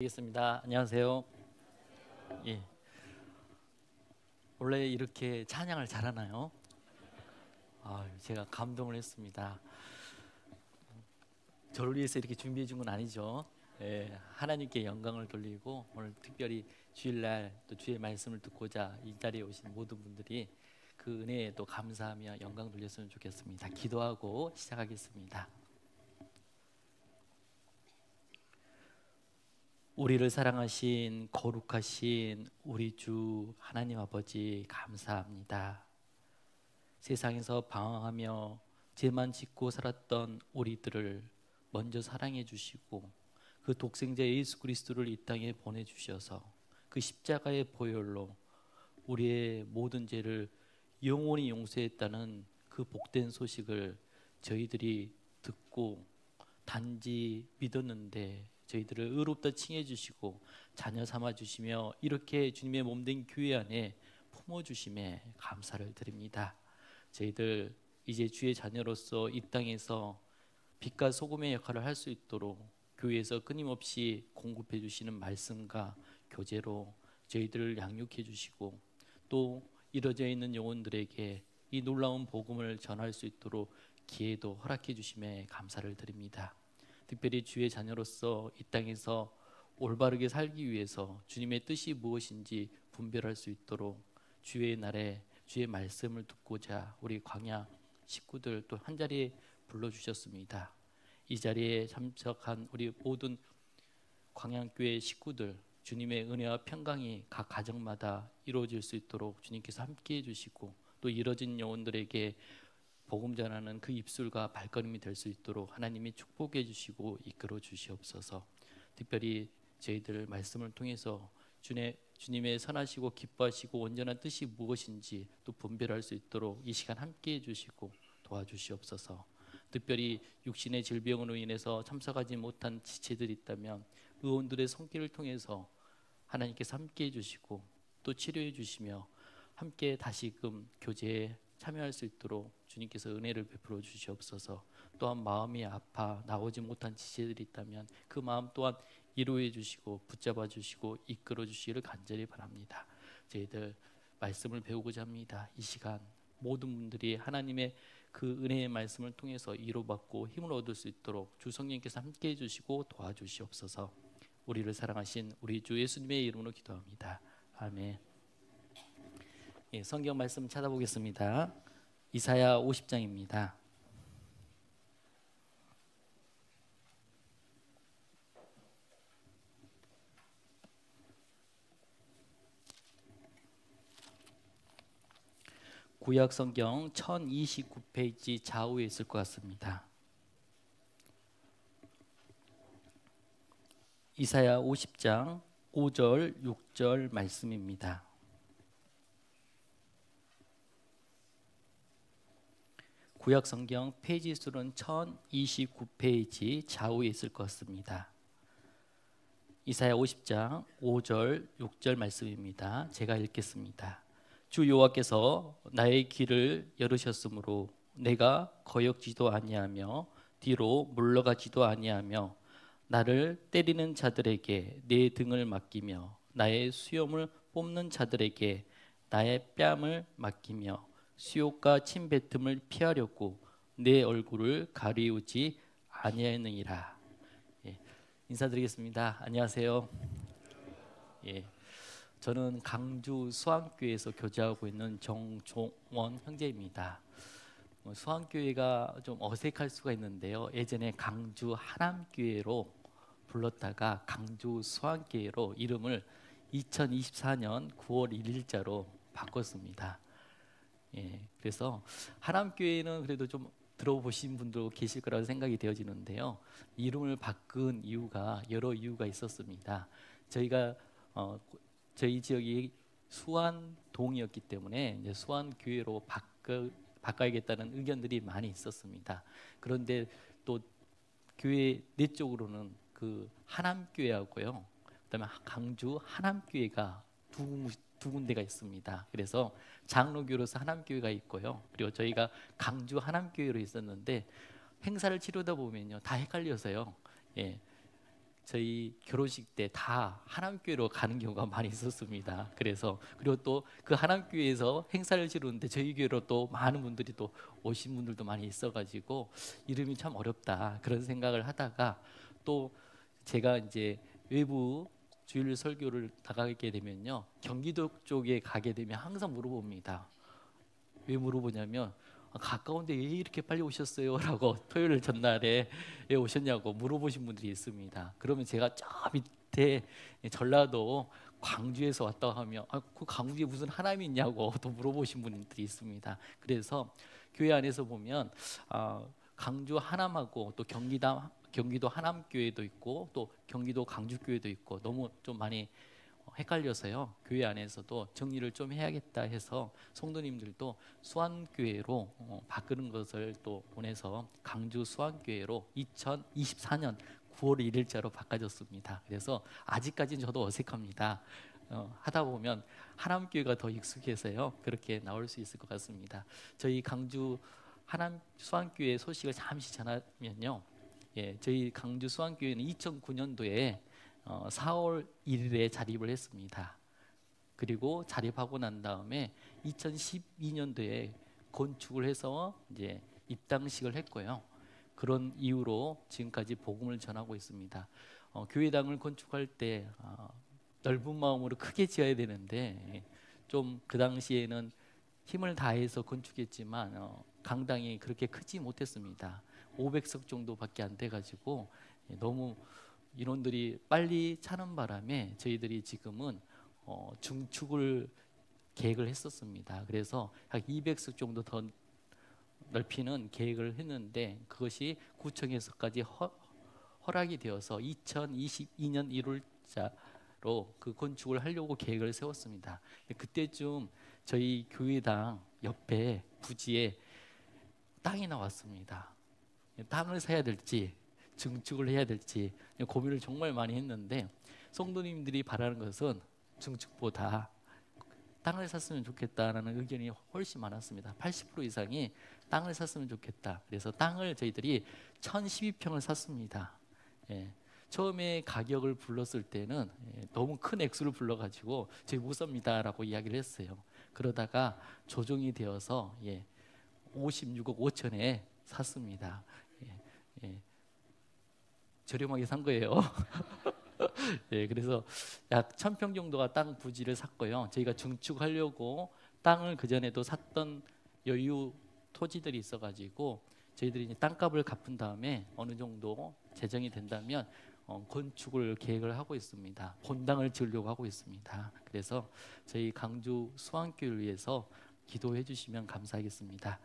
되겠습니다. 안녕하세요. 예. 원래 이렇게 찬양을 잘하나요? 제가 감동을 했습니다. 저를 위해서 이렇게 준비해 준 건 아니죠. 예, 하나님께 영광을 돌리고 오늘 특별히 주일날 또 주의 말씀을 듣고자 이 자리에 오신 모든 분들이 그 은혜에 또 감사하며 영광 돌렸으면 좋겠습니다. 기도하고 시작하겠습니다. 우리를 사랑하신 거룩하신 우리 주 하나님 아버지 감사합니다. 세상에서 방황하며 죄만 짓고 살았던 우리들을 먼저 사랑해 주시고 그 독생자 예수 그리스도를 이 땅에 보내주셔서 그 십자가의 보혈로 우리의 모든 죄를 영원히 용서했다는 그 복된 소식을 저희들이 듣고 단지 믿었는데 저희들을 의롭다 칭해 주시고 자녀 삼아 주시며 이렇게 주님의 몸된 교회 안에 품어 주심에 감사를 드립니다. 저희들 이제 주의 자녀로서 이 땅에서 빛과 소금의 역할을 할 수 있도록 교회에서 끊임없이 공급해 주시는 말씀과 교제로 저희들을 양육해 주시고 또 이뤄져 있는 영혼들에게 이 놀라운 복음을 전할 수 있도록 기회도 허락해 주심에 감사를 드립니다. 특별히 주의 자녀로서 이 땅에서 올바르게 살기 위해서 주님의 뜻이 무엇인지 분별할 수 있도록 주의 날에 주의 말씀을 듣고자 우리 광야 식구들 또 한자리에 불러주셨습니다. 이 자리에 참석한 우리 모든 광양교회 식구들 주님의 은혜와 평강이 각 가정마다 이루어질 수 있도록 주님께서 함께해 주시고 또 이뤄진 영혼들에게 복음 전하는 그 입술과 발걸음이 될 수 있도록 하나님이 축복해 주시고 이끌어 주시옵소서. 특별히 저희들 말씀을 통해서 주님의 선하시고 기뻐하시고 온전한 뜻이 무엇인지 또 분별할 수 있도록 이 시간 함께해 주시고 도와주시옵소서. 특별히 육신의 질병으로 인해서 참석하지 못한 지체들이 있다면 의원들의 손길을 통해서 하나님께서 함께해 주시고 또 치료해 주시며 함께 다시금 교제에 참여할 수 있도록 주님께서 은혜를 베풀어 주시옵소서. 또한 마음이 아파 나오지 못한 지체들이 있다면 그 마음 또한 위로해 주시고 붙잡아 주시고 이끌어 주시기를 간절히 바랍니다. 저희들 말씀을 배우고자 합니다. 이 시간 모든 분들이 하나님의 그 은혜의 말씀을 통해서 위로받고 힘을 얻을 수 있도록 주 성령께서 함께해 주시고 도와주시옵소서. 우리를 사랑하신 우리 주 예수님의 이름으로 기도합니다. 아멘. 성경 말씀 찾아보겠습니다. 이사야 50장입니다. 구약 성경 1029페이지 좌우에 있을 것 같습니다. 이사야 50장 5절 6절 말씀입니다. 구약 성경 페이지 수는 1029페이지 좌우에 있을 것 같습니다. 이사야 50장 5절 6절 말씀입니다. 제가 읽겠습니다. 주 여호와께서 나의 길을 열으셨으므로 내가 거역지도 아니하며 뒤로 물러가지도 아니하며 나를 때리는 자들에게 내 등을 맡기며 나의 수염을 뽑는 자들에게 나의 뺨을 맡기며 수욕과 침뱉음을 피하려고 내 얼굴을 가리우지 아니하였느니라. 인사드리겠습니다. 안녕하세요. 저는 강주 수안교회에서 교제하고 있는 정종원 형제입니다. 수안교회가 좀 어색할 수가 있는데요. 예전에 강주 하남교회로 불렀다가 강주 수안교회로 이름을 2024년 9월 1일자로 바꿨습니다. 그래서 하남교회는 그래도 좀 들어보신 분도 계실 거라고 생각이 되어지는데요. 이름을 바꾼 이유가 여러 이유가 있었습니다. 저희가 저희 지역이 수안동이었기 때문에 이제 수안교회로 바꿔야겠다는 의견들이 많이 있었습니다. 그런데 또 교회 내쪽으로는 그 하남교회하고요, 그다음에 강주 하남교회가 두 군데가 있습니다. 그래서 장로교로서 하남교회가 있고요, 그리고 저희가 강주 하남교회로 있었는데 행사를 치르다 보면요 다 헷갈려서요. 저희 결혼식 때 다 하남교회로 가는 경우가 많이 있었습니다. 그래서 그리고 또 그 하남교회에서 행사를 치르는데 저희 교회로 또 많은 분들이 또 오신 분들도 많이 있어가지고 이름이 참 어렵다 그런 생각을 하다가 또 제가 이제 외부 주일 설교를 나가게 되면요 경기도 쪽에 가게 되면 항상 물어봅니다. 왜 물어보냐면 가까운데 왜 이렇게 빨리 오셨어요? 라고 토요일 전날에 왜 오셨냐고 물어보신 분들이 있습니다. 그러면 제가 저 밑에 전라도 광주에서 왔다 하면 그 광주에 무슨 하남이 있냐고 또 물어보신 분들이 있습니다. 그래서 교회 안에서 보면 강주 하남하고 또 경기도 하남교회도 있고 또 경기도 강주교회도 있고 너무 좀 많이 헷갈려서요. 교회 안에서도 정리를 좀 해야겠다 해서 성도님들도 수안교회로 바꾸는 것을 또 보내서 강주 수안교회로 2024년 9월 1일자로 바꿔졌습니다. 그래서 아직까지는 저도 어색합니다. 하다 보면 하남교회가 더 익숙해서요. 그렇게 나올 수 있을 것 같습니다. 저희 강주 하남 수안교회 소식을 잠시 전하면요. 저희 강주 수안교회는 2009년도에 4월 1일에 자립을 했습니다. 그리고 자립하고 난 다음에 2012년도에 건축을 해서 이제 입당식을 했고요. 그런 이유로 지금까지 복음을 전하고 있습니다. 교회당을 건축할 때 넓은 마음으로 크게 지어야 되는데 좀 그 당시에는 힘을 다해서 건축했지만 강당이 그렇게 크지 못했습니다. 500석 정도밖에 안 돼가지고 너무 인원들이 빨리 차는 바람에 저희들이 지금은 중축을 계획을 했었습니다. 그래서 약 200석 정도 더 넓히는 계획을 했는데 그것이 구청에서까지 허락이 되어서 2022년 1월자로 그 건축을 하려고 계획을 세웠습니다. 그때쯤 저희 교회당 옆에 부지에 땅이 나왔습니다. 땅을 사야 될지 증축을 해야 될지 고민을 정말 많이 했는데 성도님들이 바라는 것은 증축보다 땅을 샀으면 좋겠다라는 의견이 훨씬 많았습니다. 80% 이상이 땅을 샀으면 좋겠다. 그래서 땅을 저희들이 1012평을 샀습니다. 처음에 가격을 불렀을 때는 너무 큰 액수를 불러가지고 저희 못 삽니다라고 이야기를 했어요. 그러다가 조정이 되어서 56억 5천에 샀습니다. 저렴하게 산 거예요. 그래서 약 1000평 정도가 땅 부지를 샀고요. 저희가 증축하려고 땅을 그 전에도 샀던 여유 토지들이 있어가지고 저희들이 이제 땅값을 갚은 다음에 어느 정도 재정이 된다면 건축을 계획을 하고 있습니다. 본당을 지으려고 하고 있습니다. 그래서 저희 강주 수안교회를 위해서 기도해 주시면 감사하겠습니다.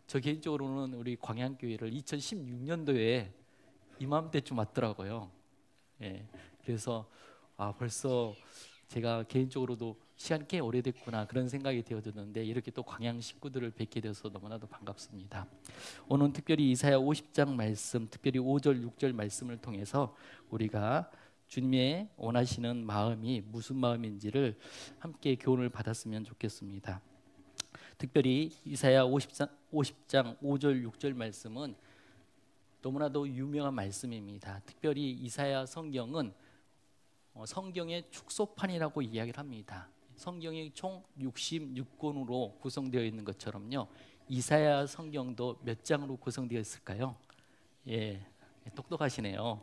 저 개인적으로는 우리 광양교회를 2016년도에 이맘때쯤 왔더라고요. 그래서 벌써 제가 개인적으로도 시간 꽤 오래됐구나 그런 생각이 되어졌는데 이렇게 또 광양 식구들을 뵙게 되어서 너무나도 반갑습니다. 오늘 특별히 이사야 50장 말씀, 특별히 5절 6절 말씀을 통해서 우리가 주님의 원하시는 마음이 무슨 마음인지를 함께 교훈을 받았으면 좋겠습니다. 특별히 이사야 50장 5절 6절 말씀은 너무나도 유명한 말씀입니다. 특별히 이사야 성경은 성경의 축소판이라고 이야기를 합니다. 성경이 총 66권으로 구성되어 있는 것처럼요. 이사야 성경도 몇 장으로 구성되어 있을까요? 똑똑하시네요.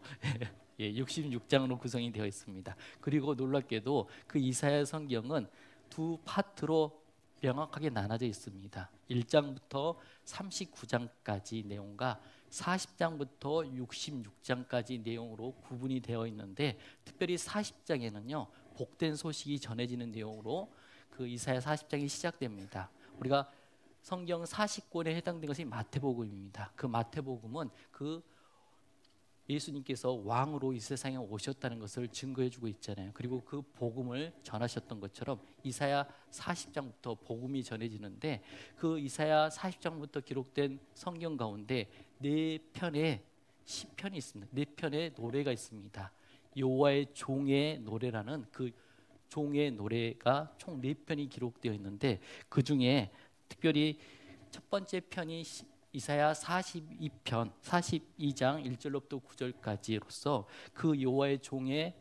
66장으로 구성이 되어 있습니다. 그리고 놀랍게도 그 이사야 성경은 두 파트로 명확하게 나눠져 있습니다. 1장부터 39장까지 내용과 40장부터 66장까지 내용으로 구분이 되어 있는데 특별히 40장에는요 복된 소식이 전해지는 내용으로 그 이사야 40장이 시작됩니다. 우리가 성경 40권에 해당된 것이 마태복음입니다. 그 마태복음은 그 예수님께서 왕으로 이 세상에 오셨다는 것을 증거해주고 있잖아요. 그리고 그 복음을 전하셨던 것처럼 이사야 40장부터 복음이 전해지는데 그 이사야 40장부터 기록된 성경 가운데 4편의 시편이 있습니다. 4편의 노래가 있습니다. 여호와의 종의 노래라는 그 종의 노래가 총 4편이 기록되어 있는데 그 중에 특별히 첫 번째 편이 이사야 42편 42장 1절로부터 9절까지로서 그 여호와의 종의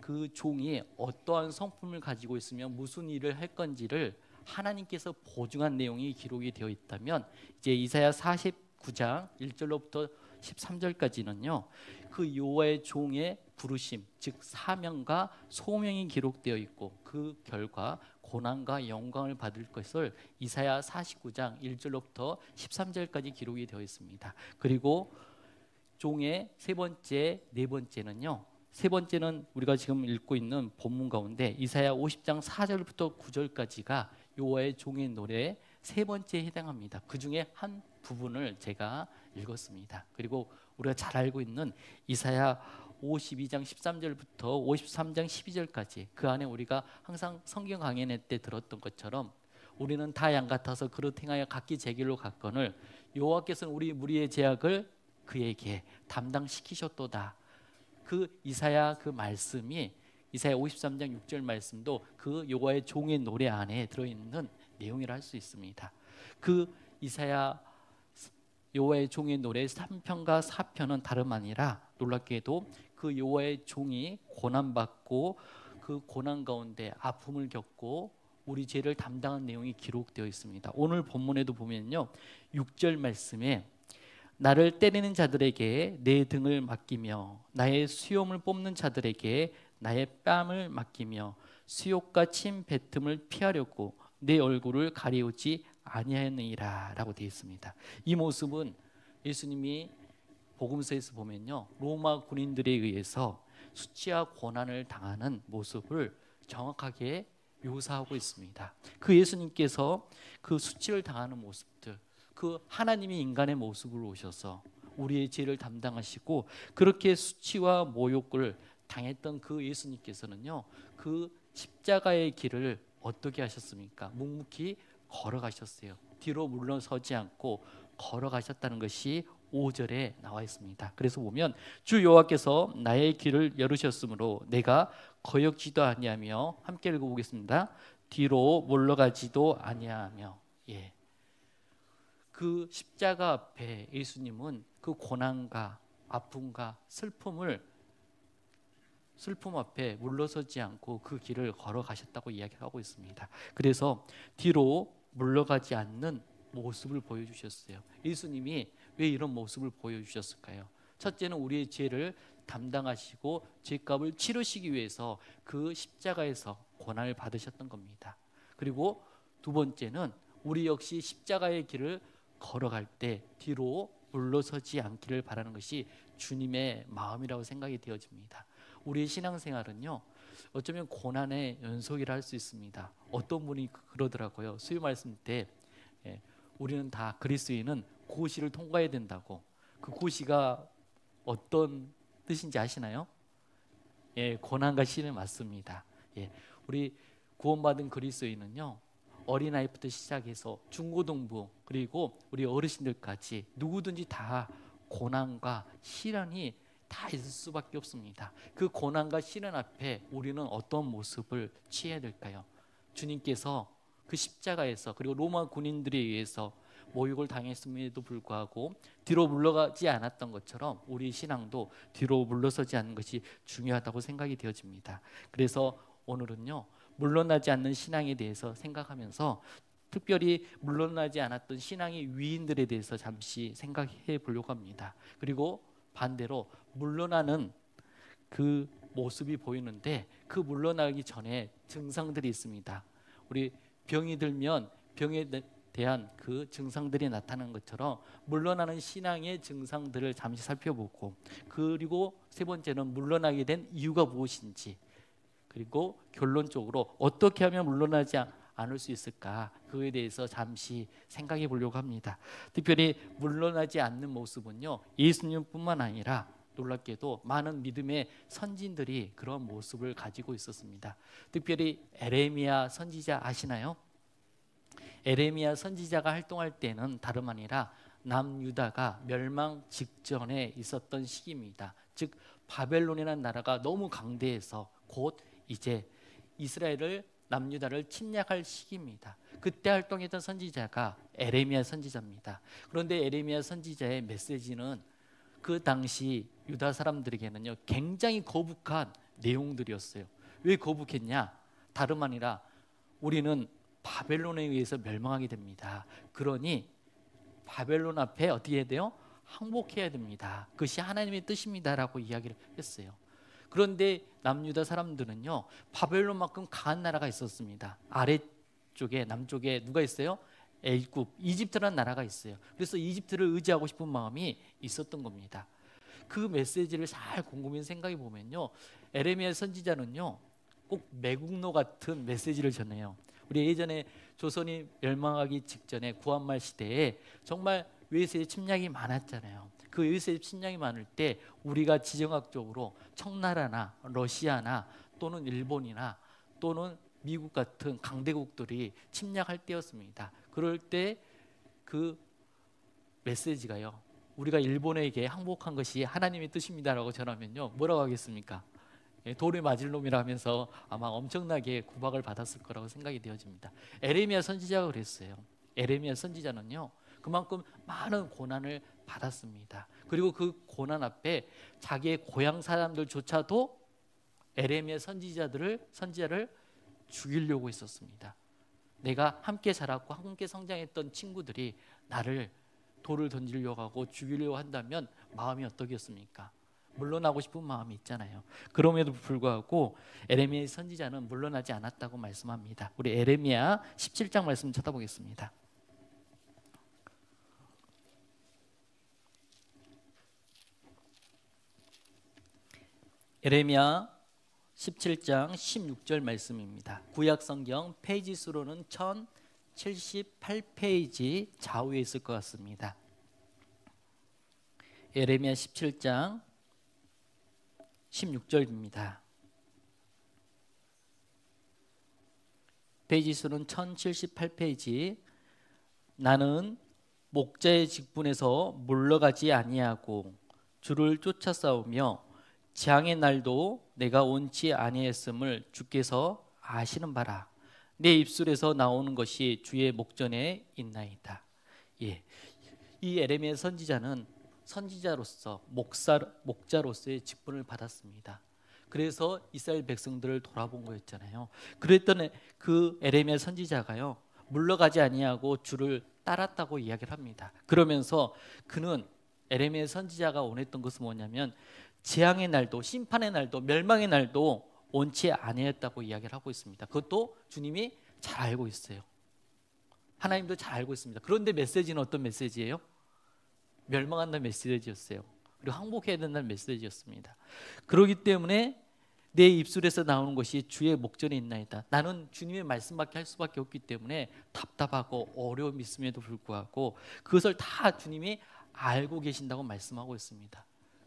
그 종이 어떠한 성품을 가지고 있으면 무슨 일을 할 건지를 하나님께서 보증한 내용이 기록이 되어 있다면, 이제 이사야 49장 1절로부터 13절까지는요 그 여호와의 종의 부르심, 즉 사명과 소명이 기록되어 있고 그 결과 고난과 영광을 받을 것을 이사야 49장 1절로부터 13절까지 기록이 되어 있습니다. 그리고 종의 세 번째, 네 번째는요, 세 번째는 우리가 지금 읽고 있는 본문 가운데 이사야 50장 4절부터 9절까지가 여호와의 종의 노래 세 번째에 해당합니다. 그 중에 한 부분을 제가 읽었습니다. 그리고 우리가 잘 알고 있는 이사야 52장 13절부터 53장 12절까지, 그 안에 우리가 항상 성경 강연회 때 들었던 것처럼 우리는 다 양 같아서 그릇 행하여 각기 제 길로 갔거늘 여호와께서는 우리 무리의 죄악을 그에게 담당시키셨도다. 그 이사야 그 말씀이 이사야 53장 6절 말씀도 그 여호와의 종의 노래 안에 들어있는 내용이라 할 수 있습니다. 그 이사야 여호와의 종의 노래 3편과 4편은 다름 아니라 놀랍게도 그 여호와의 종이 고난받고 그 고난 가운데 아픔을 겪고 우리 죄를 담당한 내용이 기록되어 있습니다. 오늘 본문에도 보면요 6절 말씀에 나를 때리는 자들에게 내 등을 맡기며 나의 수염을 뽑는 자들에게 나의 뺨을 맡기며 수욕과 침 뱉음을 피하려고 내 얼굴을 가리우지 아니하였느니라 라고 되어 있습니다. 이 모습은 예수님이 복음서에서 보면요 로마 군인들에 의해서 수치와 고난을 당하는 모습을 정확하게 묘사하고 있습니다. 그 예수님께서 그 수치를 당하는 모습들, 그 하나님이 인간의 모습으로 오셔서 우리의 죄를 담당하시고 그렇게 수치와 모욕을 당했던 그 예수님께서는요 그 십자가의 길을 어떻게 하셨습니까? 묵묵히 걸어가셨어요. 뒤로 물러서지 않고 걸어가셨다는 것이 5절에 나와 있습니다. 그래서 보면 주 여호와께서 나의 길을 열으셨으므로 내가 거역지도 아니하며, 함께 읽어보겠습니다. 뒤로 물러가지도 아니하며. 예. 그 십자가 앞에 예수님은 그 고난과 아픔과 슬픔 앞에 물러서지 않고 그 길을 걸어가셨다고 이야기하고 있습니다. 그래서 뒤로 물러가지 않는 모습을 보여주셨어요. 예수님이 왜 이런 모습을 보여주셨을까요? 첫째는 우리의 죄를 담당하시고 죄값을 치르시기 위해서 그 십자가에서 고난을 받으셨던 겁니다. 그리고 두 번째는 우리 역시 십자가의 길을 걸어갈 때 뒤로 물러서지 않기를 바라는 것이 주님의 마음이라고 생각이 되어집니다. 우리의 신앙생활은요 어쩌면 고난의 연속이라 할 수 있습니다. 어떤 분이 그러더라고요. 수요 말씀 때 우리는 다 그리스도인은 고시를 통과해야 된다고. 그 고시가 어떤 뜻인지 아시나요? 예, 고난과 시는 맞습니다. 예, 우리 구원받은 그리스도인은요 어린아이부터 시작해서 중고등부 그리고 우리 어르신들까지 누구든지 다 고난과 시련이 다 있을 수밖에 없습니다. 그 고난과 시련 앞에 우리는 어떤 모습을 취해야 될까요? 주님께서 그 십자가에서 그리고 로마 군인들에 의해서 모욕을 당했음에도 불구하고 뒤로 물러가지 않았던 것처럼 우리 신앙도 뒤로 물러서지 않는 것이 중요하다고 생각이 되어집니다. 그래서 오늘은요 물러나지 않는 신앙에 대해서 생각하면서 특별히 물러나지 않았던 신앙의 위인들에 대해서 잠시 생각해 보려고 합니다. 그리고 반대로 물러나는 그 모습이 보이는데 그 물러나기 전에 증상들이 있습니다. 우리 병이 들면 병에 대한 그 증상들이 나타나는 것처럼 물러나는 신앙의 증상들을 잠시 살펴보고, 그리고 세 번째는 물러나게 된 이유가 무엇인지, 그리고 결론적으로 어떻게 하면 물러나지 않을 수 있을까, 그거에 대해서 잠시 생각해 보려고 합니다. 특별히 물러나지 않는 모습은요 예수님뿐만 아니라 놀랍게도 많은 믿음의 선진들이 그런 모습을 가지고 있었습니다. 특별히 에레미야 선지자 아시나요? 에레미야 선지자가 활동할 때는 다름 아니라 남유다가 멸망 직전에 있었던 시기입니다. 즉 바벨론이라는 나라가 너무 강대해서 곧 이제 이스라엘을 남유다를 침략할 시기입니다. 그때 활동했던 선지자가 에레미야 선지자입니다. 그런데 에레미야 선지자의 메시지는 그 당시 유다 사람들에게는요 굉장히 거북한 내용들이었어요. 왜 거북했냐? 다름 아니라 우리는 바벨론에 의해서 멸망하게 됩니다. 그러니 바벨론 앞에 어떻게 해야 돼요? 항복해야 됩니다. 그것이 하나님의 뜻입니다라고 이야기를 했어요. 그런데 남유다 사람들은요 바벨론만큼 강한 나라가 있었습니다. 아래쪽에 남쪽에 누가 있어요? 애굽, 이집트라는 나라가 있어요. 그래서 이집트를 의지하고 싶은 마음이 있었던 겁니다. 그 메시지를 잘 곰곰이 생각해 보면요 에레미야 선지자는요 꼭 매국노 같은 메시지를 전해요. 우리 예전에 조선이 멸망하기 직전에 구한말 시대에 정말 외세의 침략이 많았잖아요. 그 외세의 침략이 많을 때 우리가 지정학적으로 청나라나 러시아나 또는 일본이나 또는 미국 같은 강대국들이 침략할 때였습니다. 그럴 때 그 메시지가요 우리가 일본에게 항복한 것이 하나님의 뜻입니다라고 전하면요 뭐라고 하겠습니까? 돌에 맞을 놈이라 하면서 아마 엄청나게 구박을 받았을 거라고 생각이 되어집니다. 에레미야 선지자가 그랬어요. 에레미야 선지자는요 그만큼 많은 고난을 받았습니다. 그리고 그 고난 앞에 자기의 고향 사람들조차도 에레미야 선지자를 죽이려고 했었습니다. 내가 함께 자랐고 함께 성장했던 친구들이 나를 돌을 던지려고 하고 죽이려고 한다면 마음이 어떻겠습니까? 물러나고 싶은 마음이 있잖아요. 그럼에도 불구하고 에레미야 선지자는 물러나지 않았다고 말씀합니다. 우리 에레미야 17장 말씀 쳐다보겠습니다. 에레미야 17장 16절 말씀입니다. 구약성경 페이지 수로는 1078페이지 좌우에 있을 것 같습니다. 에레미야 17장 16절입니다. 페이지 수는 1078페이지. 나는 목자의 직분에서 물러가지 아니하고 주를 쫓아 싸우며 재앙의 날도 내가 원치 아니했음을 주께서 아시는 바라. 내 입술에서 나오는 것이 주의 목전에 있나이다. 예, 이 에레미야 선지자는 선지자로서 목자로서의 직분을 받았습니다. 그래서 이스라엘 백성들을 돌아본 거였잖아요. 그랬던 그 에레미야 선지자가요 물러가지 아니하고 주를 따랐다고 이야기를 합니다. 그러면서 그는 에레미야 선지자가 원했던 것은 뭐냐면 재앙의 날도 심판의 날도 멸망의 날도 원치 아니했다고 이야기를 하고 있습니다. 그것도 주님이 잘 알고 있어요. 하나님도 잘 알고 있습니다. 그런데 메시지는 어떤 메시지예요? 멸망한다는 메시지였어요. 그리고 항복해야 된다는 메시지였습니다. 그렇기 때문에 내 입술에서 나오는 것이 주의 목전에 있나이다. 나는 주님의 말씀밖에 할 수밖에 없기 때문에 답답하고 어려움이 있음에도 불구하고 그것을 다 주님이 알고 계신다고 말씀하고 있습니다.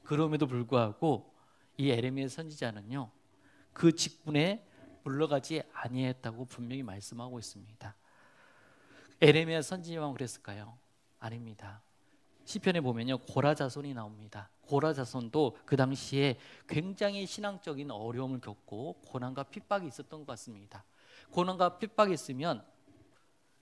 그럼에도 불구하고 이 에레미야 선지자는요 그 직분에 물러가지 아니했다고 분명히 말씀하고 있습니다. 에레미야 선지자만 그랬을까요? 아닙니다. 시편에 보면요 고라 자손이 나옵니다. 고라 자손도 그 당시에 굉장히 신앙적인 어려움을 겪고 고난과 핍박이 있었던 것 같습니다. 고난과 핍박이 있으면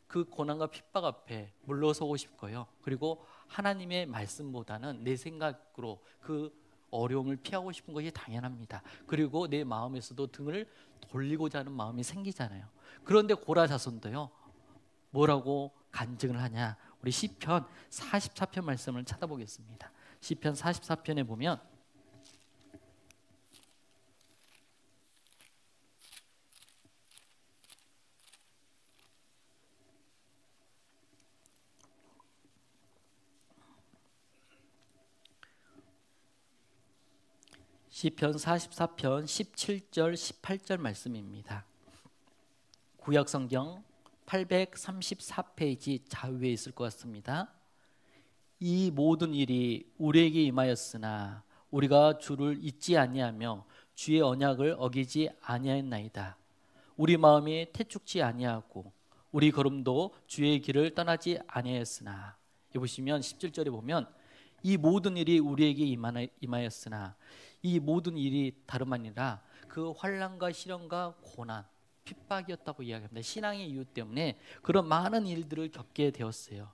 그 고난과 핍박 앞에 물러서고 싶고요. 그리고 하나님의 말씀보다는 내 생각으로 그 어려움을 피하고 싶은 것이 당연합니다. 그리고 내 마음에서도 등을 돌리고자 하는 마음이 생기잖아요. 그런데 고라 자손도요 뭐라고 간증을 하냐? 우리 시편 44편 말씀을 찾아보겠습니다. 시편 44편에 보면 시편 44편 17절 18절 말씀입니다. 구약성경 834페이지 좌우에 있을 것 같습니다. 이 모든 일이 우리에게 임하였으나 우리가 주를 잊지 아니하며 주의 언약을 어기지 아니하였나이다. 우리 마음이 태축지 아니하고 우리 걸음도 주의 길을 떠나지 아니하였으나. 여기 보시면 17절에 보면 이 모든 일이 우리에게 임하였으나 이 모든 일이 다름 아니라 그 환난과 시련과 고난 핍박이었다고 이야기합니다. 신앙의 이유 때문에 그런 많은 일들을 겪게 되었어요.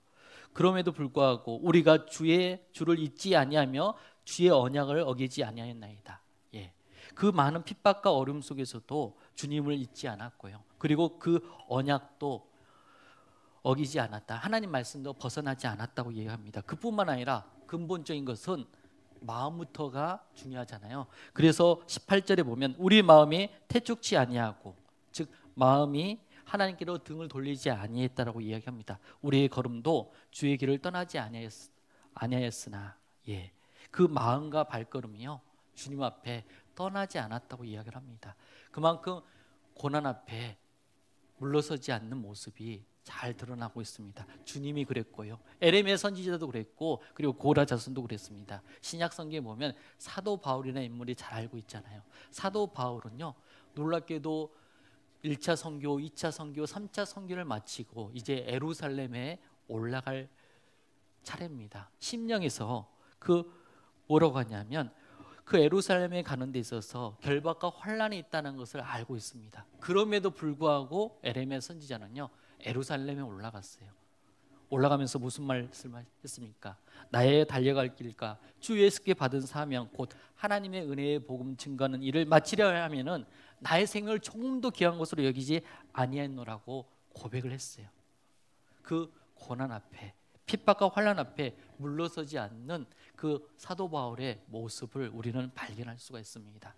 그럼에도 불구하고 우리가 주를 잊지 아니하며 주의 언약을 어기지 아니하였나이다. 예. 그 많은 핍박과 어려움 속에서도 주님을 잊지 않았고요. 그리고 그 언약도 어기지 않았다. 하나님 말씀도 벗어나지 않았다고 얘기합니다. 그뿐만 아니라 근본적인 것은 마음부터가 중요하잖아요. 그래서 18절에 보면 우리 마음이 태축치 아니하고, 즉 마음이 하나님께로 등을 돌리지 아니했다라고 이야기합니다. 우리의 걸음도 주의 길을 떠나지 아니하였으나, 예, 그 마음과 발걸음이요 주님 앞에 떠나지 않았다고 이야기를 합니다. 그만큼 고난 앞에 물러서지 않는 모습이 잘 드러나고 있습니다. 주님이 그랬고요. 에레미야 선지자도 그랬고, 그리고 고라 자손도 그랬습니다. 신약 성경에 보면 사도 바울이라는 인물이 잘 알고 있잖아요. 사도 바울은요, 놀랍게도 1차 선교, 2차 선교, 3차 선교를 마치고 이제 예루살렘에 올라갈 차례입니다. 심령에서 뭐라고 하냐면 그 예루살렘에 가는 데 있어서 결박과 환란이 있다는 것을 알고 있습니다. 그럼에도 불구하고 에레미야 선지자는요, 예루살렘에 올라갔어요. 올라가면서 무슨 말씀을 했습니까? 나의 달려갈 길과 주 예수께 받은 사명 곧 하나님의 은혜의 복음 증거하는 일을 마치려 하면은 나의 생을 조금 더 귀한 것으로 여기지 아니하노라고 고백을 했어요. 그 고난 앞에, 핍박과 환난 앞에 물러서지 않는 그 사도 바울의 모습을 우리는 발견할 수가 있습니다.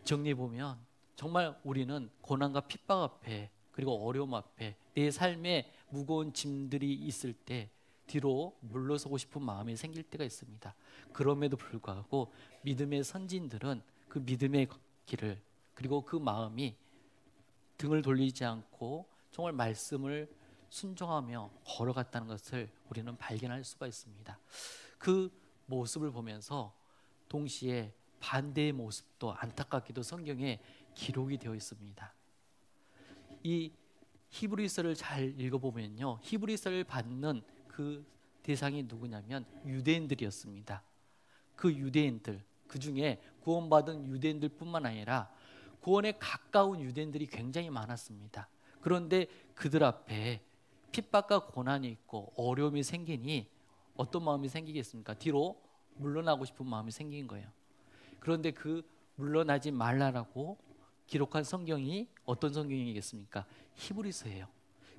정리해 보면 정말 우리는 고난과 핍박 앞에, 그리고 어려움 앞에 내 삶에 무거운 짐들이 있을 때 뒤로 물러서고 싶은 마음이 생길 때가 있습니다. 그럼에도 불구하고 믿음의 선진들은 그 믿음의 길을, 그리고 그 마음이 등을 돌리지 않고 정말 말씀을 순종하며 걸어갔다는 것을 우리는 발견할 수가 있습니다. 그 모습을 보면서 동시에 반대의 모습도 안타깝게도 성경에 기록이 되어 있습니다. 이 히브리서를 잘 읽어보면요, 히브리서를 받는 그 대상이 누구냐면 유대인들이었습니다. 그 유대인들, 그 중에 구원받은 유대인들 뿐만 아니라 구원에 가까운 유대인들이 굉장히 많았습니다. 그런데 그들 앞에 핍박과 고난이 있고 어려움이 생기니 어떤 마음이 생기겠습니까? 뒤로 물러나고 싶은 마음이 생긴 거예요. 그런데 그 물러나지 말라라고 기록한 성경이 어떤 성경이겠습니까? 히브리서예요.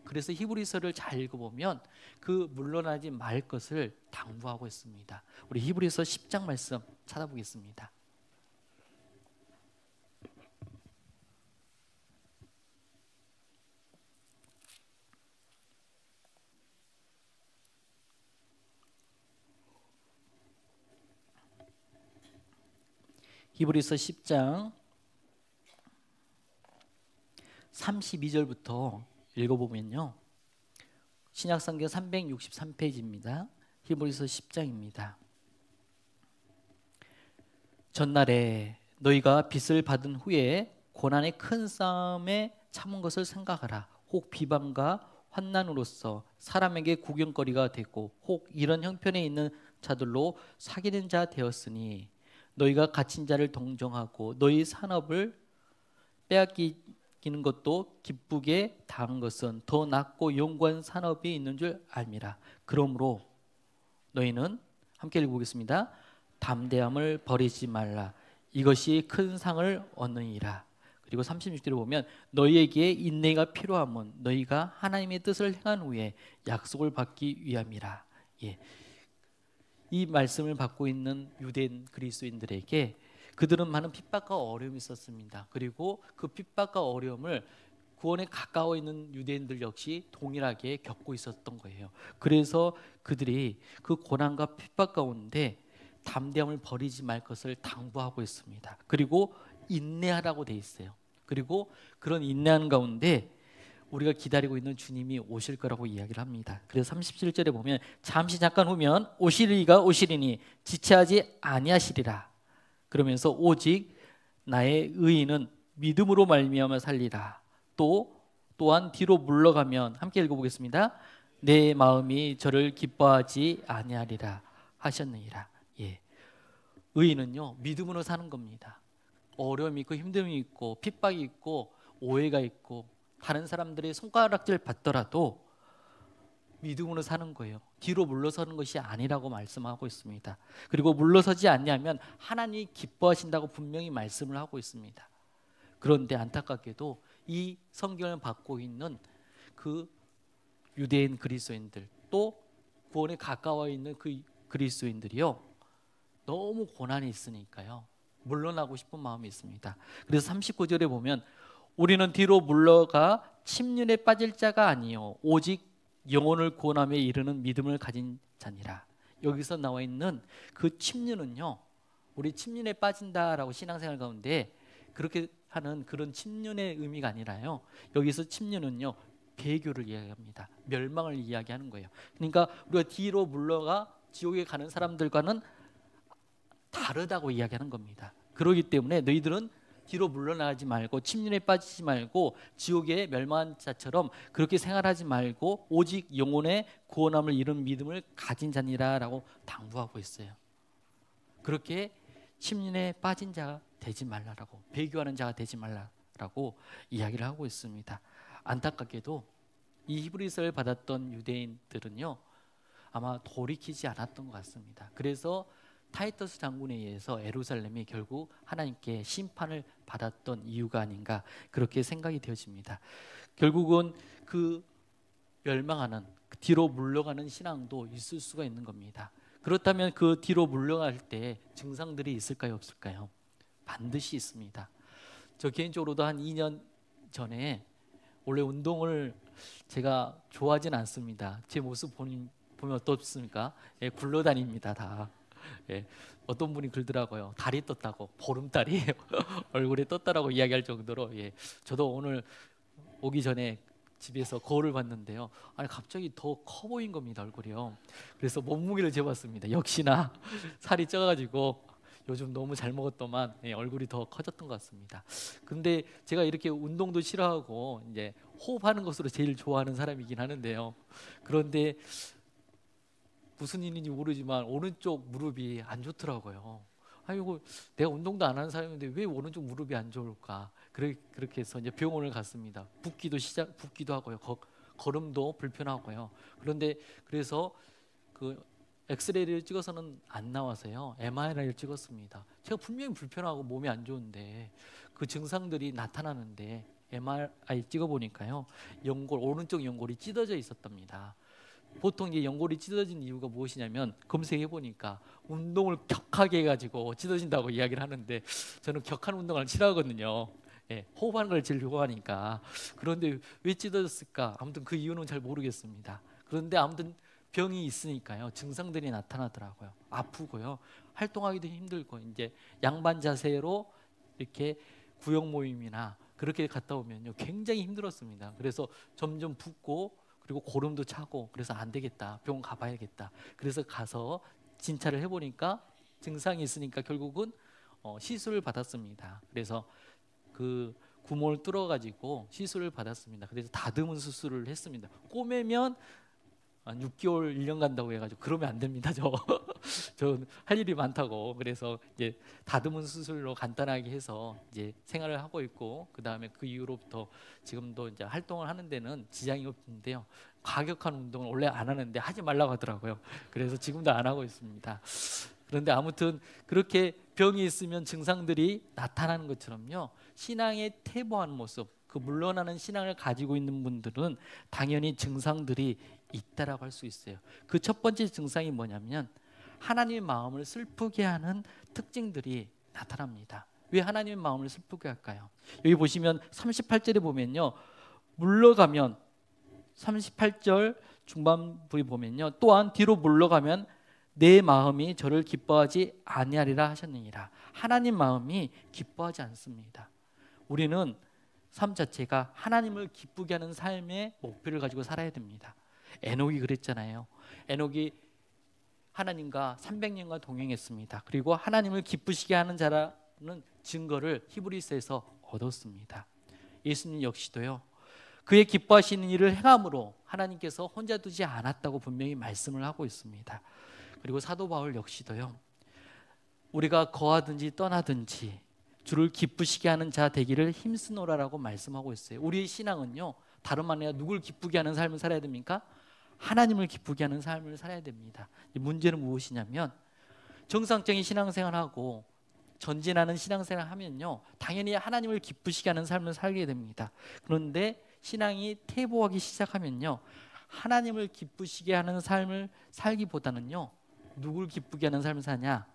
그래서 히브리서를 잘 읽어보면 그 물러나지 말 것을 당부하고 있습니다. 우리 히브리서 10장 말씀 찾아보겠습니다. 히브리서 10장 32절부터 읽어보면요, 신약성경 363페이지입니다. 히브리서 10장입니다. 전날에 너희가 빚을 받은 후에 고난의 큰 싸움에 참은 것을 생각하라. 혹 비방과 환난으로서 사람에게 구경거리가 되고 혹 이런 형편에 있는 자들로 사귀는 자 되었으니 너희가 갇힌 자를 동정하고 너희 산업을 빼앗기는 것도 기쁘게 당한 것은 더 낫고 영구한 산업이 있는 줄 알미라. 그러므로 너희는 함께 읽어보겠습니다. 담대함을 버리지 말라. 이것이 큰 상을 얻느니라. 그리고 36절에 보면 너희에게 인내가 필요함은 너희가 하나님의 뜻을 행한 후에 약속을 받기 위함이라. 예. 이 말씀을 받고 있는 유대인 그리스도인들에게 그들은 많은 핍박과 어려움이 있었습니다. 그리고 그 핍박과 어려움을 구원에 가까워 있는 유대인들 역시 동일하게 겪고 있었던 거예요. 그래서 그들이 그 고난과 핍박 가운데 담대함을 버리지 말 것을 당부하고 있습니다. 그리고 인내하라고 돼 있어요. 그리고 그런 인내하는 가운데 우리가 기다리고 있는 주님이 오실 거라고 이야기를 합니다. 그래서 37절에 보면 잠시 잠깐 후면 오시리가 오시리니 지체하지 아니하시리라. 그러면서 오직 나의 의인은 믿음으로 말미암아 살리라. 또한 뒤로 물러가면 함께 읽어보겠습니다. 내 마음이 저를 기뻐하지 아니하리라 하셨느니라. 예. 의인은요 믿음으로 사는 겁니다. 어려움이 있고 힘듦이 있고 핍박이 있고 오해가 있고 다른 사람들의 손가락질 받더라도 믿음으로 사는 거예요. 뒤로 물러서는 것이 아니라고 말씀하고 있습니다. 그리고 물러서지 않냐면 하나님이 기뻐하신다고 분명히 말씀을 하고 있습니다. 그런데 안타깝게도 이 성경을 받고 있는 그 유대인 그리스도인들, 또 구원에 가까워 있는 그 그리스도인들이요, 너무 고난이 있으니까요 물러나고 싶은 마음이 있습니다. 그래서 39절에 보면 우리는 뒤로 물러가 침륜에 빠질 자가 아니요 오직 영혼을 구원함에 이르는 믿음을 가진 자니라. 여기서 나와 있는 그 침륜은요, 우리 침륜에 빠진다라고 신앙생활 가운데 그렇게 하는 그런 침륜의 의미가 아니라요, 여기서 침륜은요 배교를 이야기합니다. 멸망을 이야기하는 거예요. 그러니까 우리가 뒤로 물러가 지옥에 가는 사람들과는 다르다고 이야기하는 겁니다. 그렇기 때문에 너희들은 뒤로 물러나지 말고 침륜에 빠지지 말고 지옥에 멸망한 자처럼 그렇게 생활하지 말고 오직 영혼의 구원함을 이룬 믿음을 가진 자니라라고 당부하고 있어요. 그렇게 침륜에 빠진 자가 되지 말라라고, 배교하는 자가 되지 말라라고 이야기를 하고 있습니다. 안타깝게도 이 히브리서를 받았던 유대인들은요 아마 돌이키지 않았던 것 같습니다. 그래서 타이터스 장군에 의해서 예루살렘이 결국 하나님께 심판을 받았던 이유가 아닌가, 그렇게 생각이 되어집니다. 결국은 그 멸망하는, 뒤로 물러가는 신앙도 있을 수가 있는 겁니다. 그렇다면 그 뒤로 물러갈 때 증상들이 있을까요, 없을까요? 반드시 있습니다. 저 개인적으로도 한 2년 전에, 원래 운동을 제가 좋아하진 않습니다. 제 모습 보면 어떻습니까? 예, 굴러다닙니다 다. 예, 어떤 분이 그러더라고요. 달이 떴다고, 보름달이 얼굴에 떴다라고 이야기할 정도로. 예, 저도 오늘 오기 전에 집에서 거울을 봤는데요, 아니 갑자기 더 커 보인 겁니다, 얼굴이요. 그래서 몸무게를 재봤습니다. 역시나 살이 쪄가지고 요즘 너무 잘 먹었더만 얼굴이 더 커졌던 것 같습니다. 근데 제가 이렇게 운동도 싫어하고 이제 호흡하는 것으로 제일 좋아하는 사람이긴 하는데요, 그런데 무슨 일인지 모르지만 오른쪽 무릎이 안 좋더라고요. 아이고, 내가 운동도 안 하는 사람인데 왜 오른쪽 무릎이 안 좋을까? 그렇게 해서 이제 병원을 갔습니다. 붓기도 하고요. 걸음도 불편하고요. 그런데 그래서 그 엑스레이를 찍어서는 안 나와서요, MRI를 찍었습니다. 제가 분명히 불편하고 몸이 안 좋은데 그 증상들이 나타나는데 MRI 찍어보니까요, 오른쪽 연골이 찢어져 있었답니다. 보통 이제 연골이 찢어진 이유가 무엇이냐면, 검색해 보니까 운동을 격하게 해가지고 찢어진다고 이야기를 하는데, 저는 격한 운동을 싫어하거든요. 예, 호흡하는 걸 제일 좋아하니까. 그런데 왜 찢어졌을까? 아무튼 그 이유는 잘 모르겠습니다. 그런데 아무튼 병이 있으니까요, 증상들이 나타나더라고요. 아프고요, 활동하기도 힘들고, 이제 양반 자세로 이렇게 구역 모임이나 그렇게 갔다 오면요 굉장히 힘들었습니다. 그래서 점점 붓고, 그리고 고름도 차고, 그래서 안 되겠다, 병원 가봐야겠다. 그래서 가서 진찰을 해보니까 증상이 있으니까 결국은 시술을 받았습니다. 그래서 그 구멍을 뚫어가지고 시술을 받았습니다. 그래서 다듬은 수술을 했습니다. 꼬매면 6개월 1년 간다고 해가지고 그러면 안 됩니다. 저 할 일이 많다고. 그래서 이제 다듬은 수술로 간단하게 해서 이제 생활을 하고 있고, 그 다음에 그 이후로부터 지금도 이제 활동을 하는 데는 지장이 없는데요, 과격한 운동을 원래 안 하는데 하지 말라고 하더라고요. 그래서 지금도 안 하고 있습니다. 그런데 아무튼 그렇게 병이 있으면 증상들이 나타나는 것처럼요, 신앙에 퇴보하는 모습, 그 물러나는 신앙을 가지고 있는 분들은 당연히 증상들이 있다라고 할 수 있어요. 그 첫 번째 증상이 뭐냐면, 하나님의 마음을 슬프게 하는 특징들이 나타납니다. 왜 하나님의 마음을 슬프게 할까요? 여기 보시면 38절에 보면요, 물러가면, 38절 중반부에 보면요, 또한 뒤로 물러가면 내 마음이 저를 기뻐하지 아니하리라 하셨느니라. 하나님 마음이 기뻐하지 않습니다. 우리는 삶 자체가 하나님을 기쁘게 하는 삶의 목표를 가지고 살아야 됩니다. 에녹이 그랬잖아요. 에녹이 하나님과 300년간 동행했습니다. 그리고 하나님을 기쁘시게 하는 자라는 증거를 히브리서에서 얻었습니다. 예수님 역시도요, 그의 기뻐하시는 일을 행함으로 하나님께서 혼자 두지 않았다고 분명히 말씀을 하고 있습니다. 그리고 사도 바울 역시도요, 우리가 거하든지 떠나든지 주를 기쁘시게 하는 자 되기를 힘쓰노라라고 말씀하고 있어요. 우리의 신앙은요, 다름 아니라 누굴 기쁘게 하는 삶을 살아야 됩니까? 하나님을 기쁘게 하는 삶을 살아야 됩니다. 문제는 무엇이냐면, 정상적인 신앙생활하고 전진하는 신앙생활 하면요, 당연히 하나님을 기쁘시게 하는 삶을 살게 됩니다. 그런데 신앙이 퇴보하기 시작하면요, 하나님을 기쁘시게 하는 삶을 살기보다는요, 누굴 기쁘게 하는 삶을 사냐?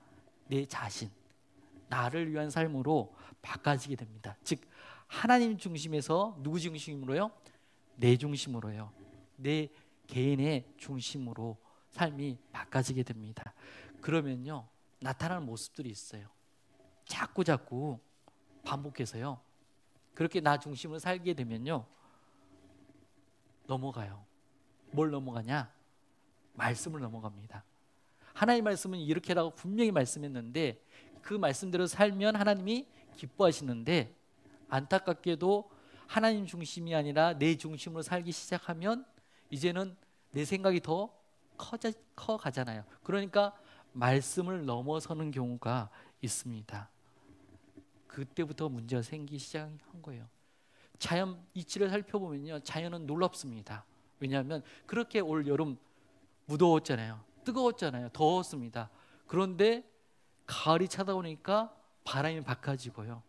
내 자신, 나를 위한 삶으로 바꿔지게 됩니다. 즉, 하나님 중심에서 누구 중심으로요? 내 중심으로요. 내 개인의 중심으로 삶이 바꿔지게 됩니다. 그러면요, 나타나는 모습들이 있어요. 자꾸 반복해서요, 그렇게 나 중심으로 살게 되면요, 넘어가요. 뭘 넘어가냐? 말씀을 넘어갑니다. 하나님 말씀은 이렇게 라고 분명히 말씀했는데, 그 말씀대로 살면 하나님이 기뻐하시는데, 안타깝게도 하나님 중심이 아니라 내 중심으로 살기 시작하면 이제는 내 생각이 더 커가잖아요. 그러니까 말씀을 넘어서는 경우가 있습니다. 그때부터 문제가 생기기 시작한 거예요. 자연 이치를 살펴보면요, 자연은 놀랍습니다. 왜냐하면 그렇게 올 여름 무더웠잖아요. 뜨거웠잖아요. 더웠습니다. 그런데 가을이 찾아오니까 바람이 바꿔지고요.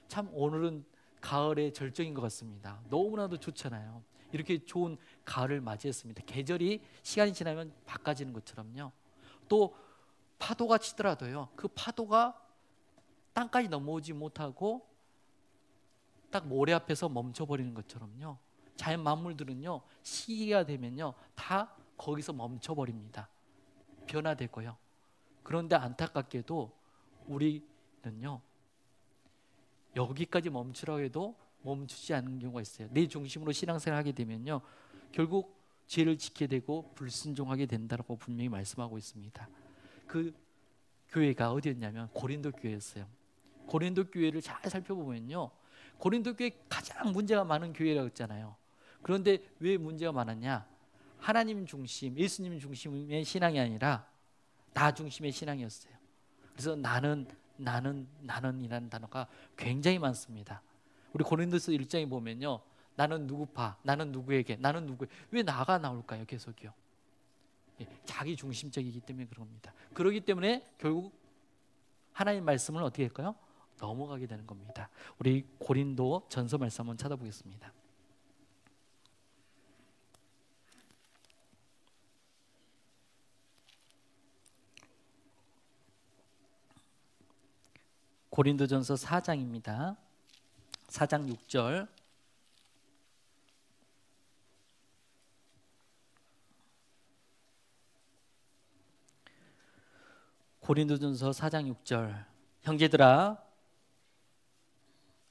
참 오늘은 가을의 절정인 것 같습니다. 너무나도 좋잖아요. 이렇게 좋은 가을을 맞이했습니다. 계절이 시간이 지나면 바꿔지는 것처럼요. 또 파도가 치더라도요, 그 파도가 땅까지 넘어오지 못하고 딱 모래 앞에서 멈춰버리는 것처럼요, 자연 만물들은요, 시기가 되면요, 다 거기서 멈춰버립니다. 변화되고요. 그런데 안타깝게도 우리는요, 여기까지 멈추라고 해도 멈추지 않는 경우가 있어요. 내 중심으로 신앙생활을 하게 되면요, 결국 죄를 짓게 되고 불순종하게 된다고 분명히 말씀하고 있습니다. 그 교회가 어디였냐면 고린도 교회였어요. 고린도 교회를 잘 살펴보면요, 고린도 교회 가장 문제가 많은 교회라고 했잖아요. 그런데 왜 문제가 많았냐? 하나님 중심, 예수님 중심의 신앙이 아니라 나 중심의 신앙이었어요. 그래서 나는이라는 단어가 굉장히 많습니다. 우리 고린도서 1장에 보면요, 나는 누구파, 나는 누구에게, 나는 누구에게, 왜 나가 나올까요? 계속요. 자기 중심적이기 때문에 그런 겁니다. 그렇기 때문에 결국 하나님 말씀을 어떻게 할까요? 넘어가게 되는 겁니다. 우리 고린도 전서 말씀 한번 찾아보겠습니다. 고린도전서 4장입니다. 4장 6절. 고린도전서 4장 6절. 형제들아,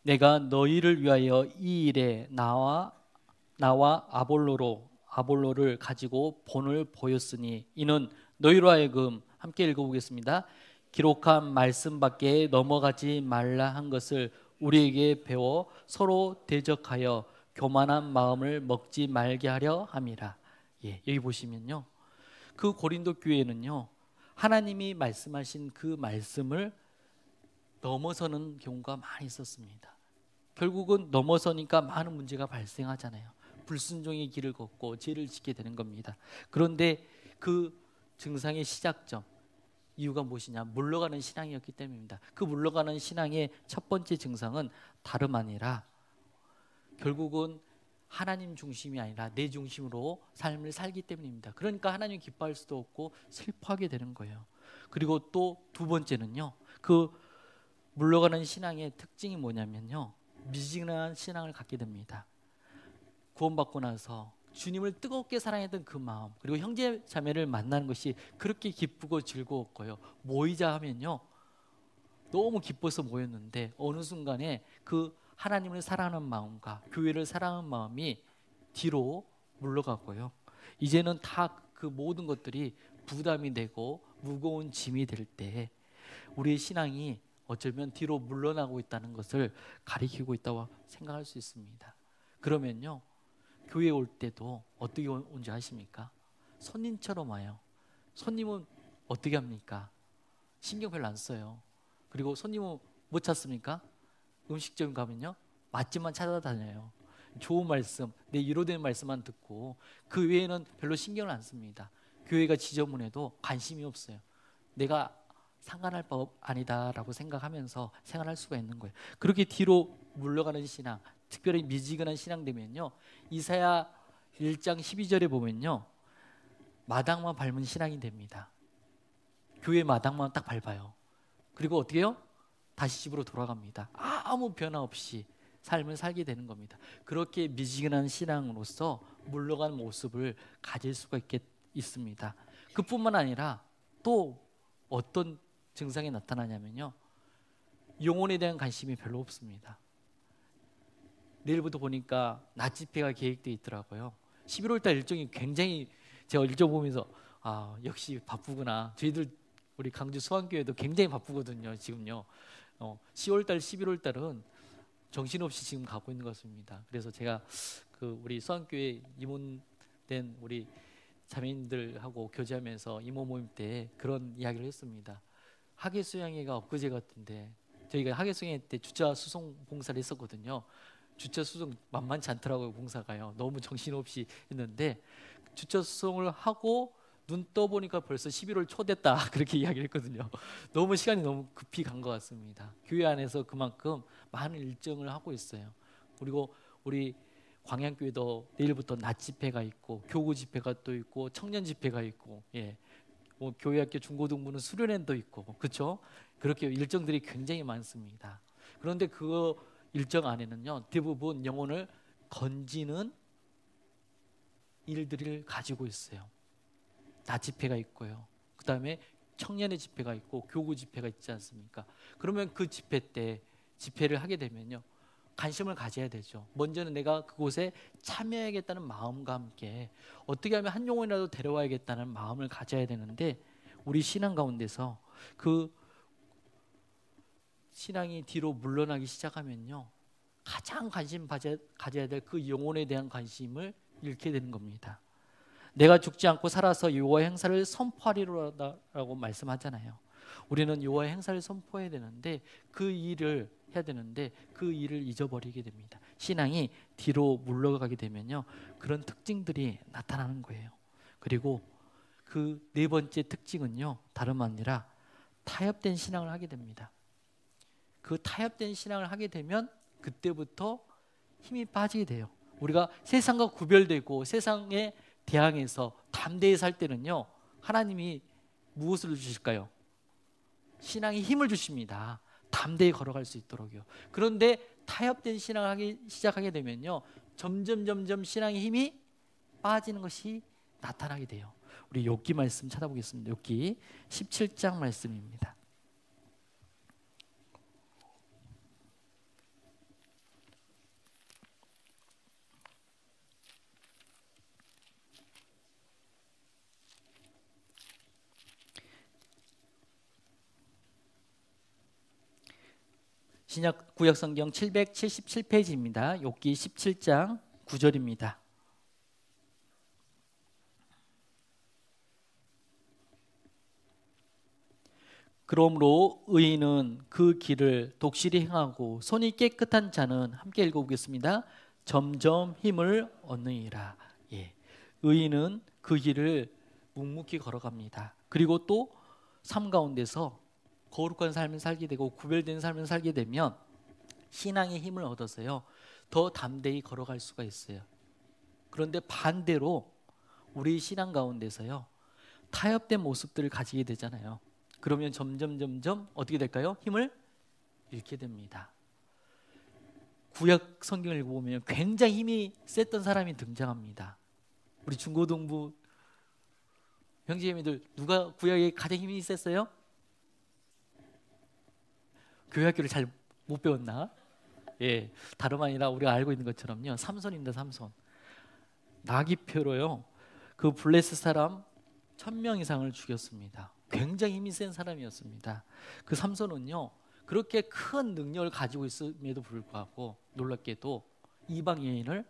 내가 너희를 위하여 이 일에 나와 아볼로를 가지고 본을 보였으니 이는 너희로 하여금, 함께 읽어보겠습니다. 기록한 말씀밖에 넘어가지 말라 한 것을 우리에게 배워 서로 대적하여 교만한 마음을 먹지 말게 하려 함이라. 여기 보시면요, 그 고린도 교회는요, 하나님이 말씀하신 그 말씀을 넘어서는 경우가 많이 있었습니다. 결국은 넘어서니까 많은 문제가 발생하잖아요. 불순종의 길을 걷고 죄를 짓게 되는 겁니다. 그런데 그 증상의 시작점, 이유가 무엇이냐? 물러가는 신앙이었기 때문입니다. 그 물러가는 신앙의 첫 번째 증상은 다름 아니라 결국은 하나님 중심이 아니라 내 중심으로 삶을 살기 때문입니다. 그러니까 하나님 기뻐할 수도 없고 슬퍼하게 되는 거예요. 그리고 또 두 번째는요, 그 물러가는 신앙의 특징이 뭐냐면요, 미진한 신앙을 갖게 됩니다. 구원받고 나서 주님을 뜨겁게 사랑했던 그 마음, 그리고 형제 자매를 만나는 것이 그렇게 기쁘고 즐거웠고요, 모이자 하면요 너무 기뻐서 모였는데 어느 순간에 그 하나님을 사랑하는 마음과 교회를 사랑하는 마음이 뒤로 물러가고요, 이제는 다 그 모든 것들이 부담이 되고 무거운 짐이 될 때 우리의 신앙이 어쩌면 뒤로 물러나고 있다는 것을 가리키고 있다고 생각할 수 있습니다. 그러면요, 교회 올 때도 어떻게 온지 아십니까? 손님처럼 와요. 손님은 어떻게 합니까? 신경 별로 안 써요. 그리고 손님은 못 찾습니까? 음식점 가면요, 맛집만 찾아다녀요. 좋은 말씀, 내 위로되는 말씀만 듣고 그 외에는 별로 신경을 안 씁니다. 교회가 지저분해도 관심이 없어요. 내가 상관할 법 아니다라고 생각하면서 생활할 수가 있는 거예요. 그렇게 뒤로 물러가는 신앙, 특별히 미지근한 신앙 되면요, 이사야 1장 12절에 보면요, 마당만 밟은 신앙이 됩니다. 교회 마당만 딱 밟아요. 그리고 어떻게 해요? 다시 집으로 돌아갑니다. 아무 변화 없이 삶을 살게 되는 겁니다. 그렇게 미지근한 신앙으로서 물러간 모습을 가질 수가 있습니다. 그뿐만 아니라 또 어떤 증상이 나타나냐면요, 영혼에 대한 관심이 별로 없습니다. 내일부터 보니까 낮 집회가 계획되어 있더라고요. 11월 달 일정이 굉장히, 제가 일정 보면서 역시 바쁘구나. 저희들 우리 강주 수안교회도 굉장히 바쁘거든요. 지금요. 10월 달, 11월 달은 정신없이 지금 가고 있는 것 같습니다. 그래서 제가 그 우리 수안교회 입문된 우리 자매님들하고 교제하면서 이모 모임 때 그런 이야기를 했습니다. 하계수양회가 엊그제 같은데 저희가 하계수양회 때 주차 수송 봉사를 했었거든요. 주차 수송 만만치 않더라고요. 봉사가요. 너무 정신없이 했는데 주차 수송을 하고 눈 떠보니까 벌써 11월 초 됐다 그렇게 이야기를 했거든요. 시간이 너무 급히 간 것 같습니다. 교회 안에서 그만큼 많은 일정을 하고 있어요. 그리고 우리 광양교회도 내일부터 낮 집회가 있고 교구 집회가 또 있고 청년 집회가 있고, 뭐 교회학교 중고등부는 수련회도 있고, 그렇죠? 그렇게 일정들이 굉장히 많습니다. 그런데 그 일정 안에는요, 대부분 영혼을 건지는 일들을 가지고 있어요. 낮 집회가 있고요. 그 다음에 청년의 집회가 있고 교구 집회가 있지 않습니까? 그러면 그 집회 때 집회를 하게 되면요, 관심을 가져야 되죠. 먼저는 내가 그곳에 참여해야겠다는 마음과 함께 어떻게 하면 한 영혼이라도 데려와야겠다는 마음을 가져야 되는데, 우리 신앙 가운데서 그 신앙이 뒤로 물러나기 시작하면요, 가장 관심 가져야 될 그 영혼에 대한 관심을 잃게 되는 겁니다. 내가 죽지 않고 살아서 여호와의 행사를 선포하리로라고 말씀하잖아요. 우리는 여호와의 행사를 선포해야 되는데 그 일을 해야 되는데 그 일을 잊어버리게 됩니다. 신앙이 뒤로 물러가게 되면요, 그런 특징들이 나타나는 거예요. 그리고 그 네 번째 특징은요, 다름 아니라 타협된 신앙을 하게 됩니다. 그 타협된 신앙을 하게 되면 그때부터 힘이 빠지게 돼요. 우리가 세상과 구별되고 세상에 대항해서 담대히 살 때는요, 하나님이 무엇을 주실까요? 신앙이 힘을 주십니다. 담대히 걸어갈 수 있도록요. 그런데 타협된 신앙을 하기 시작하게 되면요, 점점 신앙의 힘이 빠지는 것이 나타나게 돼요. 우리 욥기 말씀 찾아보겠습니다. 욥기 17장 말씀입니다. 신약 구약 성경 777페이지입니다. 욥기 17장 9절입니다. 그러므로 의인은 그 길을 독실히 행하고 손이 깨끗한 자는, 함께 읽어보겠습니다. 점점 힘을 얻느니라. 의인은 그 길을 묵묵히 걸어갑니다. 그리고 또 삶 가운데서 거룩한 삶을 살게 되고 구별된 삶을 살게 되면 신앙의 힘을 얻어서요, 더 담대히 걸어갈 수가 있어요. 그런데 반대로 우리 신앙 가운데서요, 타협된 모습들을 가지게 되잖아요. 그러면 점점 어떻게 될까요? 힘을 잃게 됩니다. 구약 성경을 읽어보면 굉장히 힘이 셌던 사람이 등장합니다. 우리 중고등부 형제자매들, 누가 구약에 가장 힘이 셌어요? 교회학교를 잘 못 배웠나? 다름 아니라 우리가 알고 있는 것처럼요, 삼손입니다. 삼손. 나귀표로요, 그 블레셋 사람 1000명 이상을 죽였습니다. 굉장히 힘이 센 사람이었습니다. 그 삼손은요, 그렇게 큰 능력을 가지고 있음에도 불구하고 놀랍게도 이방 여인을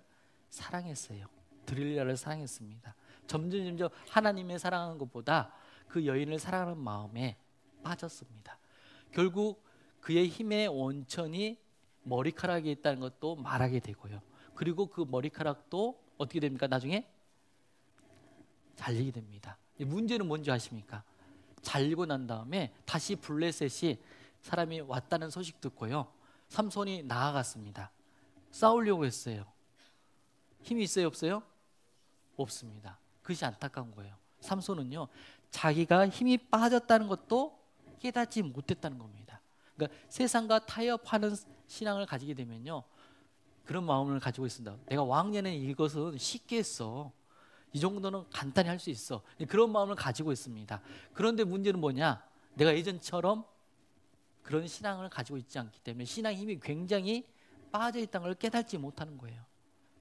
사랑했어요. 드릴라를 사랑했습니다. 점점 하나님의 사랑하는 것보다 그 여인을 사랑하는 마음에 빠졌습니다. 결국 그의 힘의 원천이 머리카락에 있다는 것도 말하게 되고요. 그리고 그 머리카락도 어떻게 됩니까? 나중에 잘리게 됩니다. 문제는 뭔지 아십니까? 잘리고 난 다음에 다시 블레셋이 사람이 왔다는 소식 듣고요. 삼손이 나아갔습니다. 싸우려고 했어요. 힘이 있어요, 없어요? 없습니다. 그것이 안타까운 거예요. 삼손은요, 자기가 힘이 빠졌다는 것도 깨닫지 못했다는 겁니다. 그러니까 세상과 타협하는 신앙을 가지게 되면요, 그런 마음을 가지고 있습니다. 내가 왕년에 이것은 쉽게 했어. 이 정도는 간단히 할 수 있어. 그런 마음을 가지고 있습니다. 그런데 문제는 뭐냐? 내가 예전처럼 그런 신앙을 가지고 있지 않기 때문에 신앙 힘이 굉장히 빠져 있다는 걸 깨닫지 못하는 거예요.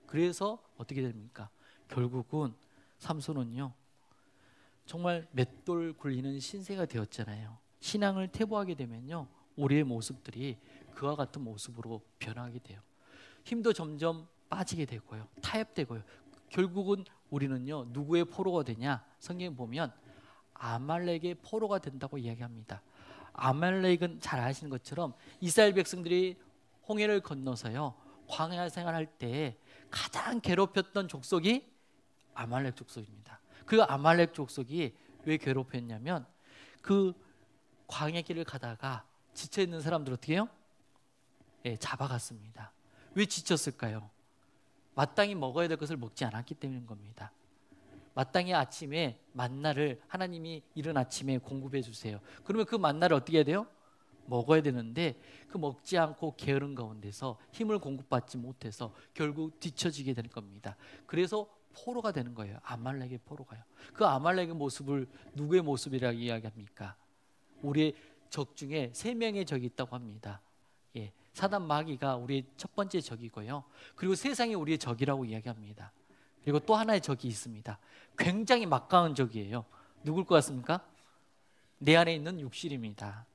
그래서 어떻게 됩니까? 결국은 삼손은요, 정말 맷돌 굴리는 신세가 되었잖아요. 신앙을 퇴보하게 되면요, 우리의 모습들이 그와 같은 모습으로 변하게 돼요. 힘도 점점 빠지게 되고요, 타협되고요. 결국은 우리는요, 누구의 포로가 되냐? 성경에 보면 아말렉의 포로가 된다고 이야기합니다. 아말렉은 잘 아시는 것처럼 이스라엘 백성들이 홍해를 건너서요, 광야 생활할 때 가장 괴롭혔던 족속이 아말렉 족속입니다. 그 아말렉 족속이 왜 괴롭혔냐면, 그 광야 길을 가다가 지쳐 있는 사람들 어떻게 해요? 잡아갔습니다. 왜 지쳤을까요? 마땅히 먹어야 될 것을 먹지 않았기 때문인 겁니다. 마땅히 아침에 만나를 하나님이 이른 아침에 공급해 주세요. 그러면 그 만나를 어떻게 해야 돼요? 먹어야 되는데 그 먹지 않고 게으른 가운데서 힘을 공급받지 못해서 결국 뒤처지게 되는 겁니다. 그래서 포로가 되는 거예요. 아말렉의 포로가요. 그 아말렉의 모습을 누구의 모습이라고 이야기합니까? 우리의 적 중에 3명의 적이 있다고 합니다. 사단 마귀가 우리의 첫 번째 적이고요. 그리고 세상이 우리의 적이라고 이야기합니다. 그리고 또 하나의 적이 있습니다. 굉장히 막강한 적이에요. 누굴 것 같습니까? 내 안에 있는 육신입니다.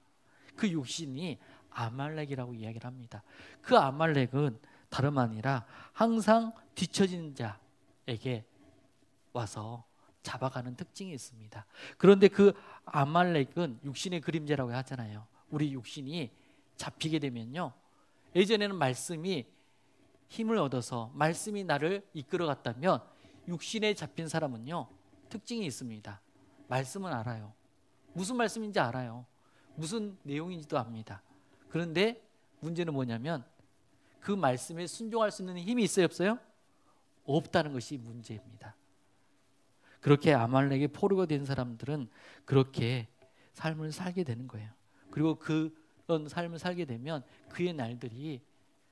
그 육신이 아말렉이라고 이야기를 합니다. 그 아말렉은 다름 아니라 항상 뒤처진 자에게 와서 잡아가는 특징이 있습니다. 그런데 그 아말렉은 육신의 그림자라고 하잖아요. 우리 육신이 잡히게 되면요, 예전에는 말씀이 힘을 얻어서 말씀이 나를 이끌어 갔다면, 육신에 잡힌 사람은요, 특징이 있습니다. 말씀은 알아요. 무슨 말씀인지 알아요. 무슨 내용인지도 압니다. 그런데 문제는 뭐냐면 그 말씀에 순종할 수 있는 힘이 있어요, 없어요? 없다는 것이 문제입니다. 그렇게 아말렉의 포로가 된 사람들은 그렇게 삶을 살게 되는 거예요. 그리고 그런 삶을 살게 되면 그의 날들이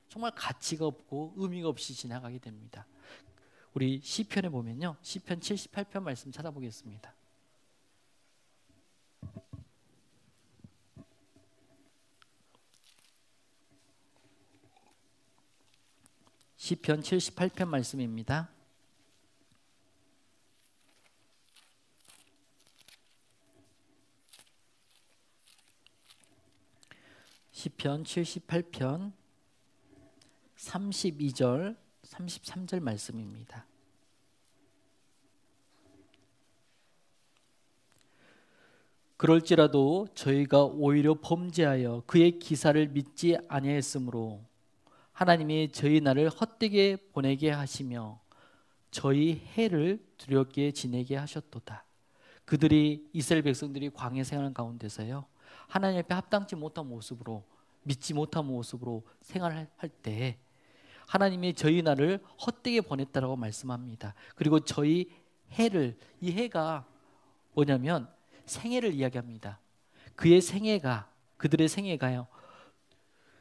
정말 가치가 없고 의미가 없이 지나가게 됩니다. 우리 시편에 보면요, 시편 78편 말씀 찾아보겠습니다. 시편 78편 말씀입니다. 시편 78편 32절 33절 말씀입니다. 그럴지라도 저희가 오히려 범죄하여 그의 기사를 믿지 아니하였으므로 하나님이 저희 날을 헛되게 보내게 하시며 저희 해를 두렵게 지내게 하셨도다. 그들이 이스라엘 백성들이 광야 생활 가운데서요, 하나님 앞에 합당치 못한 모습으로, 믿지 못한 모습으로 생활할 때 하나님이 저희 날을 헛되게 보냈다라고 말씀합니다. 그리고 저희 해를, 이 해가 뭐냐면 생애를 이야기합니다. 그의 생애가, 그들의 생애가요,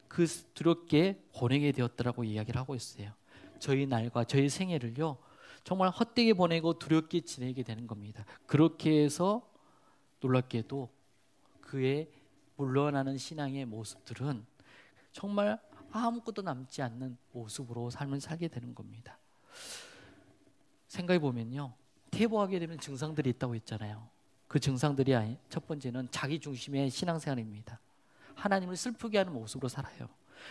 그 두렵게 보내게 되었다라고 이야기를 하고 있어요. 저희 날과 저희 생애를요, 정말 헛되게 보내고 두렵게 지내게 되는 겁니다. 그렇게 해서 놀랍게도 그의 물러나는 신앙의 모습들은 정말 아무것도 남지 않는 모습으로 삶을 살게 되는 겁니다. 생각해 보면요, 퇴보하게 되면 증상들이 있다고 했잖아요. 그 증상들이 첫 번째는 자기 중심의 신앙생활입니다. 하나님을 슬프게 하는 모습으로 살아요.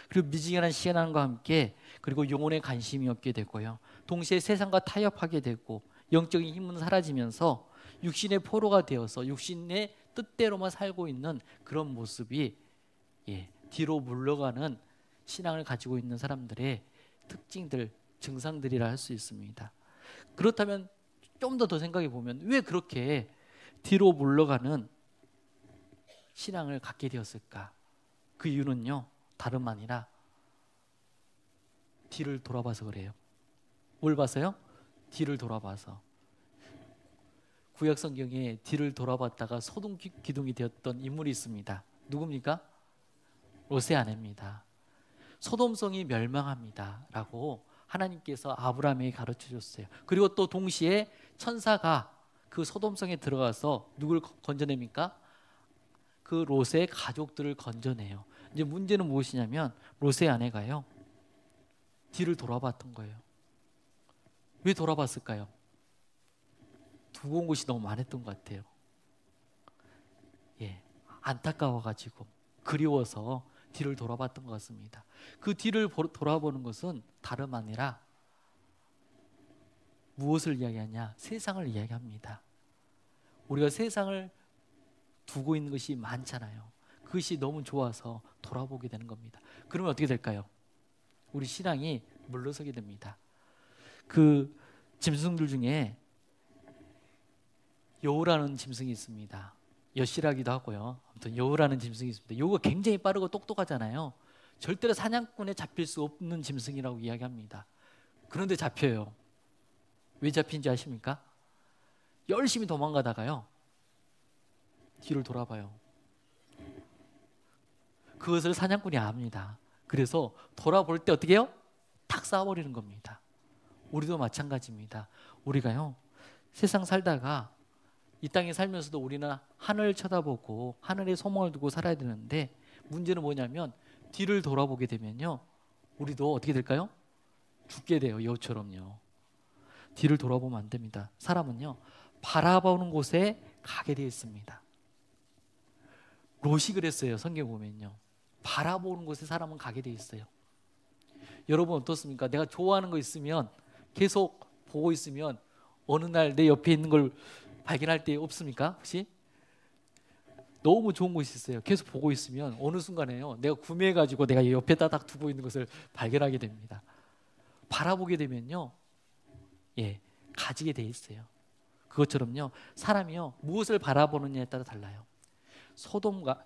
그리고 미지근한 시간과 함께 그리고 영혼에 관심이 없게 되고요, 동시에 세상과 타협하게 되고 영적인 힘은 사라지면서 육신의 포로가 되어서 육신의 뜻대로만 살고 있는 그런 모습이 뒤로 물러가는 신앙을 가지고 있는 사람들의 특징들, 증상들이라 할 수 있습니다. 그렇다면 좀 더 생각해 보면 왜 그렇게 뒤로 물러가는 신앙을 갖게 되었을까? 그 이유는요, 다름 아니라 뒤를 돌아봐서 그래요. 뭘 봐서요? 뒤를 돌아봐서. 구약 성경에 뒤를 돌아봤다가 소동 기둥이 되었던 인물이 있습니다. 누굽니까? 롯의 아내입니다. 소돔성이 멸망합니다 라고 하나님께서 아브라함에게 가르쳐 줬어요. 그리고 또 동시에 천사가 그 소돔성에 들어가서 누굴 건져냅니까? 그 롯의 가족들을 건져내요. 이제 문제는 무엇이냐면 롯의 아내가요, 뒤를 돌아봤던 거예요. 왜 돌아봤을까요? 두고 온 것이 너무 많았던 것 같아요. 예, 안타까워가지고 그리워서 뒤를 돌아봤던 것 같습니다. 그 뒤를 돌아보는 것은 다름 아니라 무엇을 이야기하냐? 세상을 이야기합니다. 우리가 세상을 두고 있는 것이 많잖아요. 그것이 너무 좋아서 돌아보게 되는 겁니다. 그러면 어떻게 될까요? 우리 신앙이 물러서게 됩니다. 그 짐승들 중에 여우라는 짐승이 있습니다. 여시라기도 하고요. 아무튼 여우라는 짐승이 있습니다. 여우가 굉장히 빠르고 똑똑하잖아요. 절대로 사냥꾼에 잡힐 수 없는 짐승이라고 이야기합니다. 그런데 잡혀요. 왜 잡힌지 아십니까? 열심히 도망가다가요, 뒤를 돌아봐요. 그것을 사냥꾼이 압니다. 그래서 돌아볼 때 어떻게 해요? 탁 쏴버리는 겁니다. 우리도 마찬가지입니다. 우리가요, 세상 살다가 이 땅에 살면서도 우리는 하늘을 쳐다보고 하늘에 소망을 두고 살아야 되는데, 문제는 뭐냐면 뒤를 돌아보게 되면요, 우리도 어떻게 될까요? 죽게 돼요. 여우처럼요. 뒤를 돌아보면 안 됩니다. 사람은요, 바라보는 곳에 가게 되어 있습니다. 롯이 그랬어요. 성경 보면요, 바라보는 곳에 사람은 가게 되어 있어요. 여러분 어떻습니까? 내가 좋아하는 거 있으면 계속 보고 있으면 어느 날 내 옆에 있는 걸 발견할 때 없습니까? 혹시? 너무 좋은 곳이 있어요. 계속 보고 있으면 어느 순간에요, 내가 구매해가지고 내가 옆에다 딱 두고 있는 것을 발견하게 됩니다. 바라보게 되면요, 예, 가지게 돼 있어요. 그것처럼요, 사람이요, 무엇을 바라보느냐에 따라 달라요. 소돔과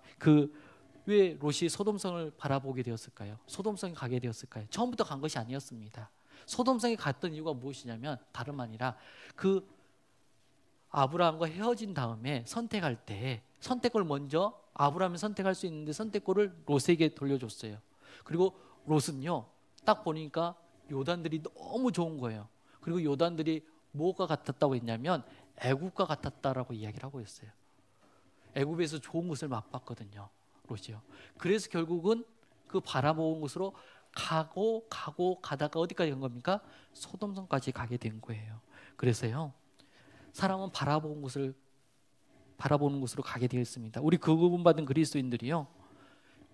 왜 롯이 소돔성을 바라보게 되었을까요? 소돔성에 가게 되었을까요? 처음부터 간 것이 아니었습니다. 소돔성에 갔던 이유가 무엇이냐면 다름 아니라 그 아브라함과 헤어진 다음에 선택할 때 선택을 먼저 아브라함이 선택할 수 있는데 선택권을 롯에게 돌려줬어요. 그리고 롯은요, 딱 보니까 요단들이 너무 좋은 거예요. 그리고 요단들이 뭐가 같았다고 했냐면 애국과 같았다라고 이야기를 하고 있어요. 애국에서 좋은 것을 맛봤거든요, 롯이요. 그래서 결국은 그 바라본 곳으로 가다가 어디까지 간 겁니까? 소돔성까지 가게 된 거예요. 그래서요, 사람은 바라보는 곳으로 가게 되어 있습니다. 우리 그 구원받은 그리스도인들이요,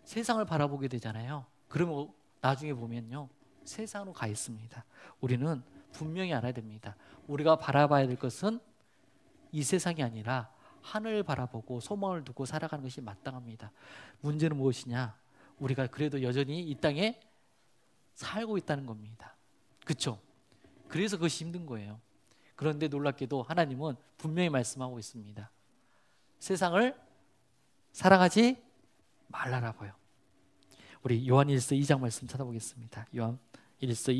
세상을 바라보게 되잖아요. 그러면 나중에 보면요, 세상으로 가 있습니다. 우리는 분명히 알아야 됩니다. 우리가 바라봐야 될 것은 이 세상이 아니라 하늘을 바라보고 소망을 두고 살아가는 것이 마땅합니다. 문제는 무엇이냐? 우리가 그래도 여전히 이 땅에 살고 있다는 겁니다. 그렇죠? 그래서 그것이 힘든 거예요. 그런데 놀랍게도 하나님은 분명히 말씀하고 있습니다. 세상을 사랑하지 말라라고요. 우리 요한일서 2장 말씀 찾아보겠습니다. 요한일서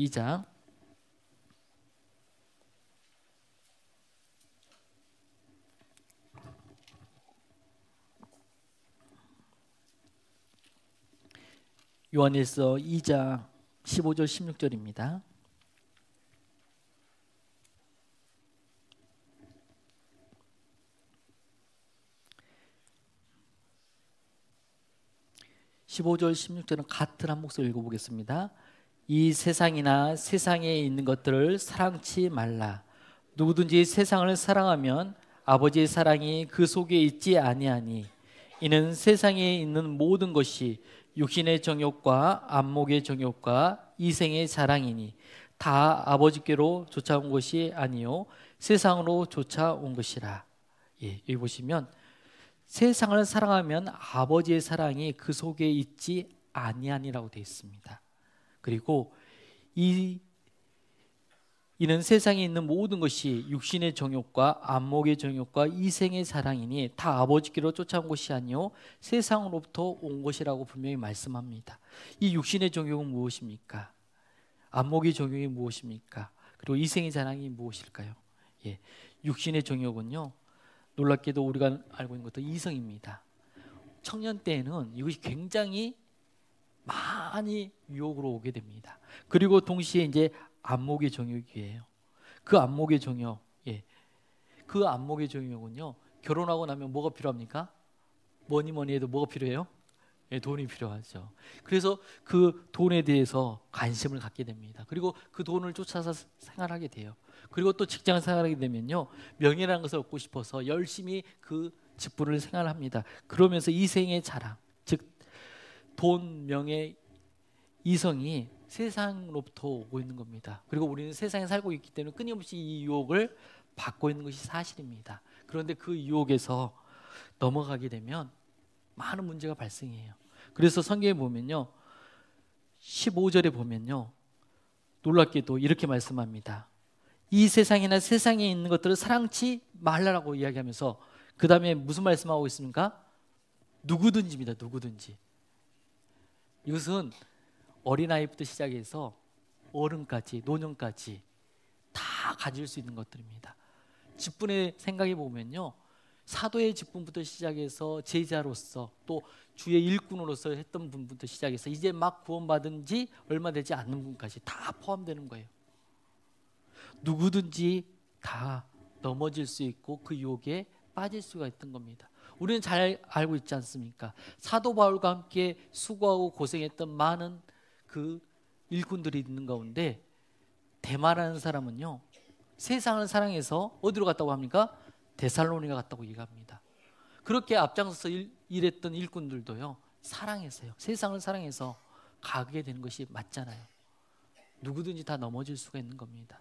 2장 15절 16절입니다. (15절) 16절은 같은 한 목소리 읽어보겠습니다. 이 세상이나 세상에 있는 것들을 사랑치 말라. 누구든지 세상을 사랑하면 아버지의 사랑이 그 속에 있지 아니하니 이는 세상에 있는 모든 것이 육신의 정욕과 안목의 정욕과 이생의 자랑이니 다 아버지께로 쫓아온 것이 아니요 세상으로 쫓아온 것이라. 예, 여기 보시면 세상을 사랑하면 아버지의 사랑이 그 속에 있지 아니하니라고 되어 있습니다. 그리고 이는 세상에 있는 모든 것이 육신의 정욕과 안목의 정욕과 이생의 사랑이니 다 아버지께로 쫓아온 것이 아니요 세상으로부터 온 것이라고 분명히 말씀합니다. 이 육신의 정욕은 무엇입니까? 안목의 정욕이 무엇입니까? 그리고 이생의 사랑이 무엇일까요? 예, 육신의 정욕은요, 놀랍게도 우리가 알고 있는 것도 이성입니다. 청년 때에는 이것이 굉장히 많이 유혹으로 오게 됩니다. 그리고 동시에 이제 안목의 정욕이에요. 그 안목의 정욕, 예, 그 안목의 정욕은요, 결혼하고 나면 뭐가 필요합니까? 뭐니 해도 뭐가 필요해요? 예, 돈이 필요하죠. 그래서 그 돈에 대해서 관심을 갖게 됩니다. 그리고 그 돈을 쫓아서 생활하게 돼요. 그리고 또 직장 생활하게 되면요, 명예라는 것을 얻고 싶어서 열심히 그 직분을 생활합니다. 그러면서 이생의 자랑, 즉 돈, 명예, 이성이 세상으로부터 오고 있는 겁니다. 그리고 우리는 세상에 살고 있기 때문에 끊임없이 이 유혹을 받고 있는 것이 사실입니다. 그런데 그 유혹에서 넘어가게 되면 많은 문제가 발생해요. 그래서 성경에 보면요, 15절에 보면요, 놀랍게도 이렇게 말씀합니다. 이 세상이나 세상에 있는 것들을 사랑치 말라라고 이야기하면서 그 다음에 무슨 말씀하고 있습니까? 누구든지입니다. 누구든지. 이것은 어린아이부터 시작해서 어른까지, 노년까지 다 가질 수 있는 것들입니다. 직분의 생각해 보면요, 사도의 직분부터 시작해서 제자로서 또 주의 일꾼으로서 했던 분부터 시작해서 이제 막 구원받은 지 얼마 되지 않는 분까지 다 포함되는 거예요. 누구든지 다 넘어질 수 있고 그 유혹에 빠질 수가 있던 겁니다. 우리는 잘 알고 있지 않습니까? 사도 바울과 함께 수고하고 고생했던 많은 그 일꾼들이 있는 가운데 데마라는 사람은요, 세상을 사랑해서 어디로 갔다고 합니까? 데살로니가 갔다고 얘기합니다. 그렇게 앞장서서 일했던 일꾼들도요, 사랑해서요, 세상을 사랑해서 가게 되는 것이 맞잖아요. 누구든지 다 넘어질 수가 있는 겁니다.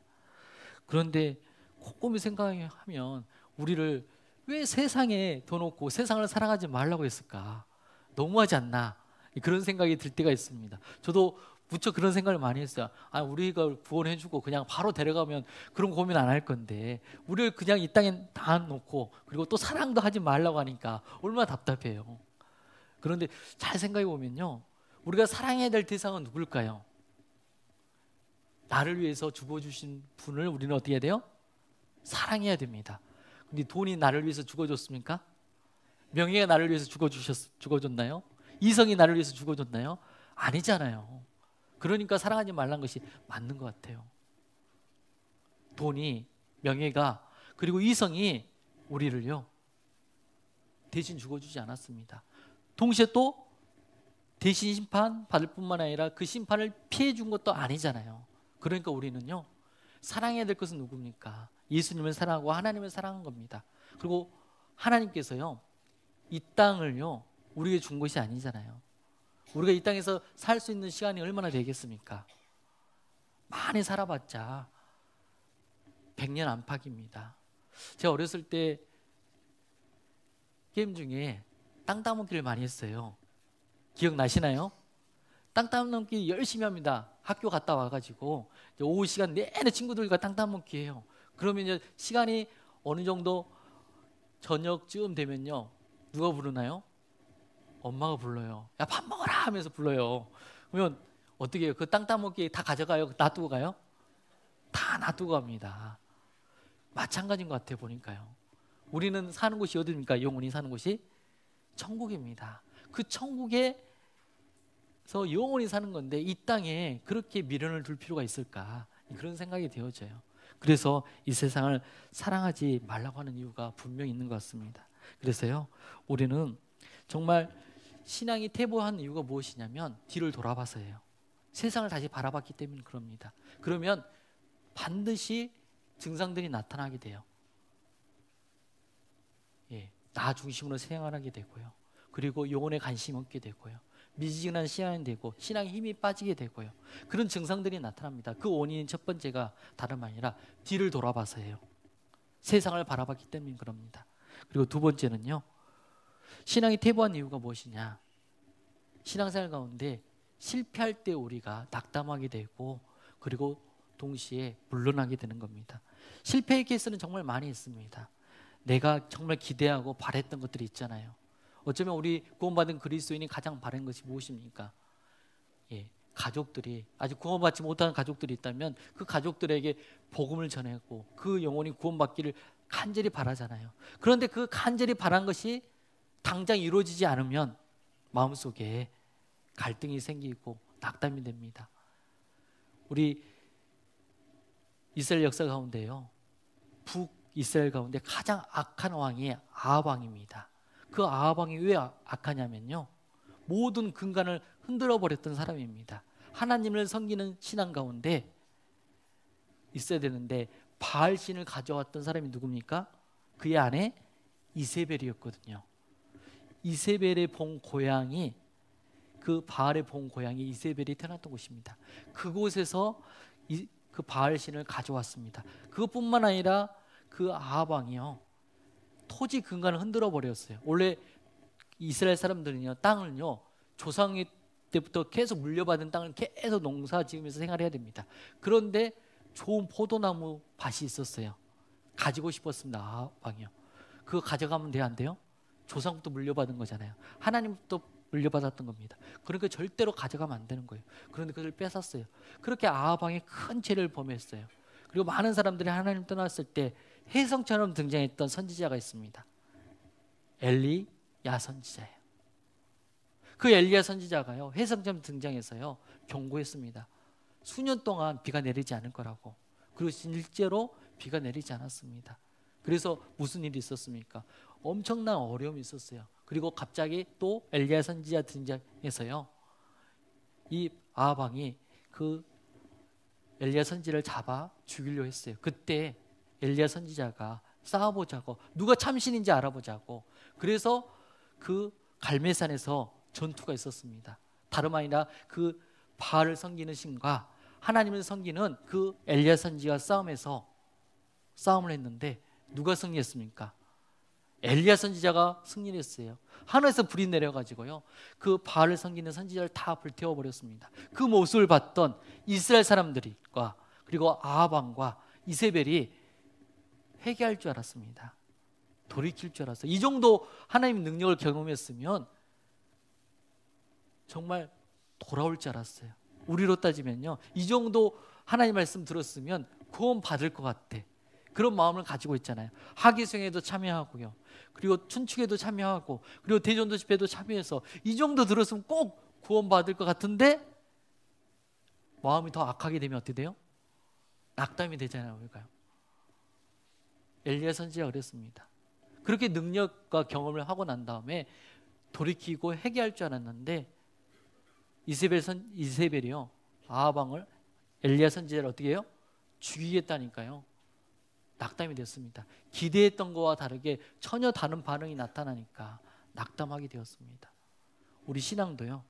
그런데 곰곰이 생각하면 우리를 왜 세상에 더 놓고 세상을 사랑하지 말라고 했을까? 너무하지 않나? 그런 생각이 들 때가 있습니다. 저도 무척 그런 생각을 많이 했어요. 아, 우리가 구원해주고 그냥 바로 데려가면 그런 고민 안 할 건데 우리를 그냥 이 땅에 다 놓고 그리고 또 사랑도 하지 말라고 하니까 얼마나 답답해요. 그런데 잘 생각해 보면요, 우리가 사랑해야 될 대상은 누굴까요? 나를 위해서 죽어주신 분을 우리는 어떻게 해야 돼요? 사랑해야 됩니다. 근데 돈이 나를 위해서 죽어줬습니까? 명예가 나를 위해서 죽어줬나요? 이성이 나를 위해서 죽어줬나요? 아니잖아요. 그러니까 사랑하지 말라는 것이 맞는 것 같아요. 돈이, 명예가, 그리고 이성이 우리를요, 대신 죽어주지 않았습니다. 동시에 또 대신 심판 받을 뿐만 아니라 그 심판을 피해 준 것도 아니잖아요. 그러니까 우리는요, 사랑해야 될 것은 누굽니까? 예수님을 사랑하고 하나님을 사랑한 겁니다. 그리고 하나님께서요, 이 땅을요, 우리에게 준 것이 아니잖아요. 우리가 이 땅에서 살 수 있는 시간이 얼마나 되겠습니까? 많이 살아봤자 100년 안팎입니다. 제가 어렸을 때 게임 중에 땅 따먹기를 많이 했어요. 기억나시나요? 땅 따먹기 열심히 합니다. 학교 갔다 와가지고 오후 시간 내내 친구들과 땅 따먹기 해요. 그러면 이제 시간이 어느 정도 저녁쯤 되면요, 누가 부르나요? 엄마가 불러요. 야, 밥 먹어라 하면서 불러요. 그러면 어떻게 해요? 그 땅 따먹기 다 가져가요? 놔두고 가요? 다 놔두고 갑니다. 마찬가지인 것 같아요. 보니까요, 우리는 사는 곳이 어디입니까? 영혼이 사는 곳이 천국입니다. 그 천국에서 영혼이 사는 건데 이 땅에 그렇게 미련을 둘 필요가 있을까? 그런 생각이 되어져요. 그래서 이 세상을 사랑하지 말라고 하는 이유가 분명히 있는 것 같습니다. 그래서요, 우리는 정말 신앙이 퇴보한 이유가 무엇이냐면 뒤를 돌아봐서예요. 세상을 다시 바라봤기 때문에 그럽니다. 그러면 반드시 증상들이 나타나게 돼요. 예, 나 중심으로 생활하게 되고요. 그리고 영혼에 관심 없게 되고요. 미지근한 신앙이 되고 신앙에 힘이 빠지게 되고요. 그런 증상들이 나타납니다. 그 원인은 첫 번째가 다름 아니라 뒤를 돌아봐서예요. 세상을 바라봤기 때문에 그럽니다. 그리고 두 번째는요, 신앙이 퇴보한 이유가 무엇이냐? 신앙생활 가운데 실패할 때 우리가 낙담하게 되고 그리고 동시에 물러나게 되는 겁니다. 실패의 케이스는 정말 많이 있습니다. 내가 정말 기대하고 바랬던 것들이 있잖아요. 어쩌면 우리 구원받은 그리스도인이 가장 바란 것이 무엇입니까? 가족들이 아직 구원받지 못한 가족들이 있다면 그 가족들에게 복음을 전하고 그 영혼이 구원받기를 간절히 바라잖아요. 그런데 그 간절히 바란 것이 당장 이루어지지 않으면 마음속에 갈등이 생기고 낙담이 됩니다. 우리 이스라엘 역사 가운데요, 북이스라엘 가운데 가장 악한 왕이 아합 왕입니다. 그 아합 왕이 왜 악하냐면요, 모든 근간을 흔들어 버렸던 사람입니다. 하나님을 섬기는 신앙 가운데 있어야 되는데 바알신을 가져왔던 사람이 누굽니까? 그의 아내 이세벨이었거든요. 이세벨의 본 고향이, 그 바알의 본 고향이 이세벨이 태어났던 곳입니다. 그곳에서 그 바알신을 가져왔습니다. 그것뿐만 아니라 그 아합 왕이요, 토지 근간을 흔들어 버렸어요. 원래 이스라엘 사람들은요, 땅을요, 조상의 때부터 계속 물려받은 땅을 계속 농사 지으면서 생활해야 됩니다. 그런데 좋은 포도나무 밭이 있었어요. 가지고 싶었습니다. 아합 왕이요. 그거 가져가면 돼요, 안 돼요? 조상부터 물려받은 거잖아요. 하나님부터 물려받았던 겁니다. 그러니까 절대로 가져가면 안 되는 거예요. 그런데 그걸 뺏었어요. 그렇게 아합 왕이 큰 죄를 범했어요. 그리고 많은 사람들이 하나님 떠났을 때 혜성처럼 등장했던 선지자가 있습니다. 엘리야 선지자예요. 그 엘리야 선지자가요, 혜성처럼 등장해서요, 경고했습니다. 수년 동안 비가 내리지 않을 거라고. 그리고 실제로 비가 내리지 않았습니다. 그래서 무슨 일이 있었습니까? 엄청난 어려움이 있었어요. 그리고 갑자기 또 엘리야 선지자 등장해서요, 이 아합 왕이 그 엘리야 선지자를 잡아 죽이려 했어요. 그때 엘리야 선지자가 싸워보자고, 누가 참신인지 알아보자고, 그래서 그 갈멜산에서 전투가 있었습니다. 다름 아니라 그 바알을 섬기는 신과 하나님을 섬기는 그 엘리야 선지자가 싸움을 했는데 누가 승리했습니까? 엘리야 선지자가 승리를 했어요. 하늘에서 불이 내려가지고요, 그 바알을 섬기는 선지자를 다 불태워 버렸습니다. 그 모습을 봤던 이스라엘 사람들과 그리고 아합 왕과 이세벨이 회개할 줄 알았습니다. 돌이킬 줄 알았어요. 이 정도 하나님의 능력을 경험했으면 정말 돌아올 줄 알았어요. 우리로 따지면요, 이 정도 하나님 말씀 들었으면 구원 받을 것 같아. 그런 마음을 가지고 있잖아요. 하기승에도 참여하고요, 그리고 춘축에도 참여하고, 그리고 대전도 집회도 참여해서 이 정도 들었으면 꼭 구원 받을 것 같은데 마음이 더 악하게 되면 어떻게 돼요? 낙담이 되잖아요. 왜일까요? 엘리야 선지자가 그랬습니다. 그렇게 능력과 경험을 하고 난 다음에 돌이키고 회개할 줄 알았는데 이세벨이요, 아합 왕을, 엘리야 선지자를 어떻게 해요? 죽이겠다니까요. 낙담이 됐습니다. 기대했던 것과 다르게 전혀 다른 반응이 나타나니까 낙담하게 되었습니다. 우리 신앙도요,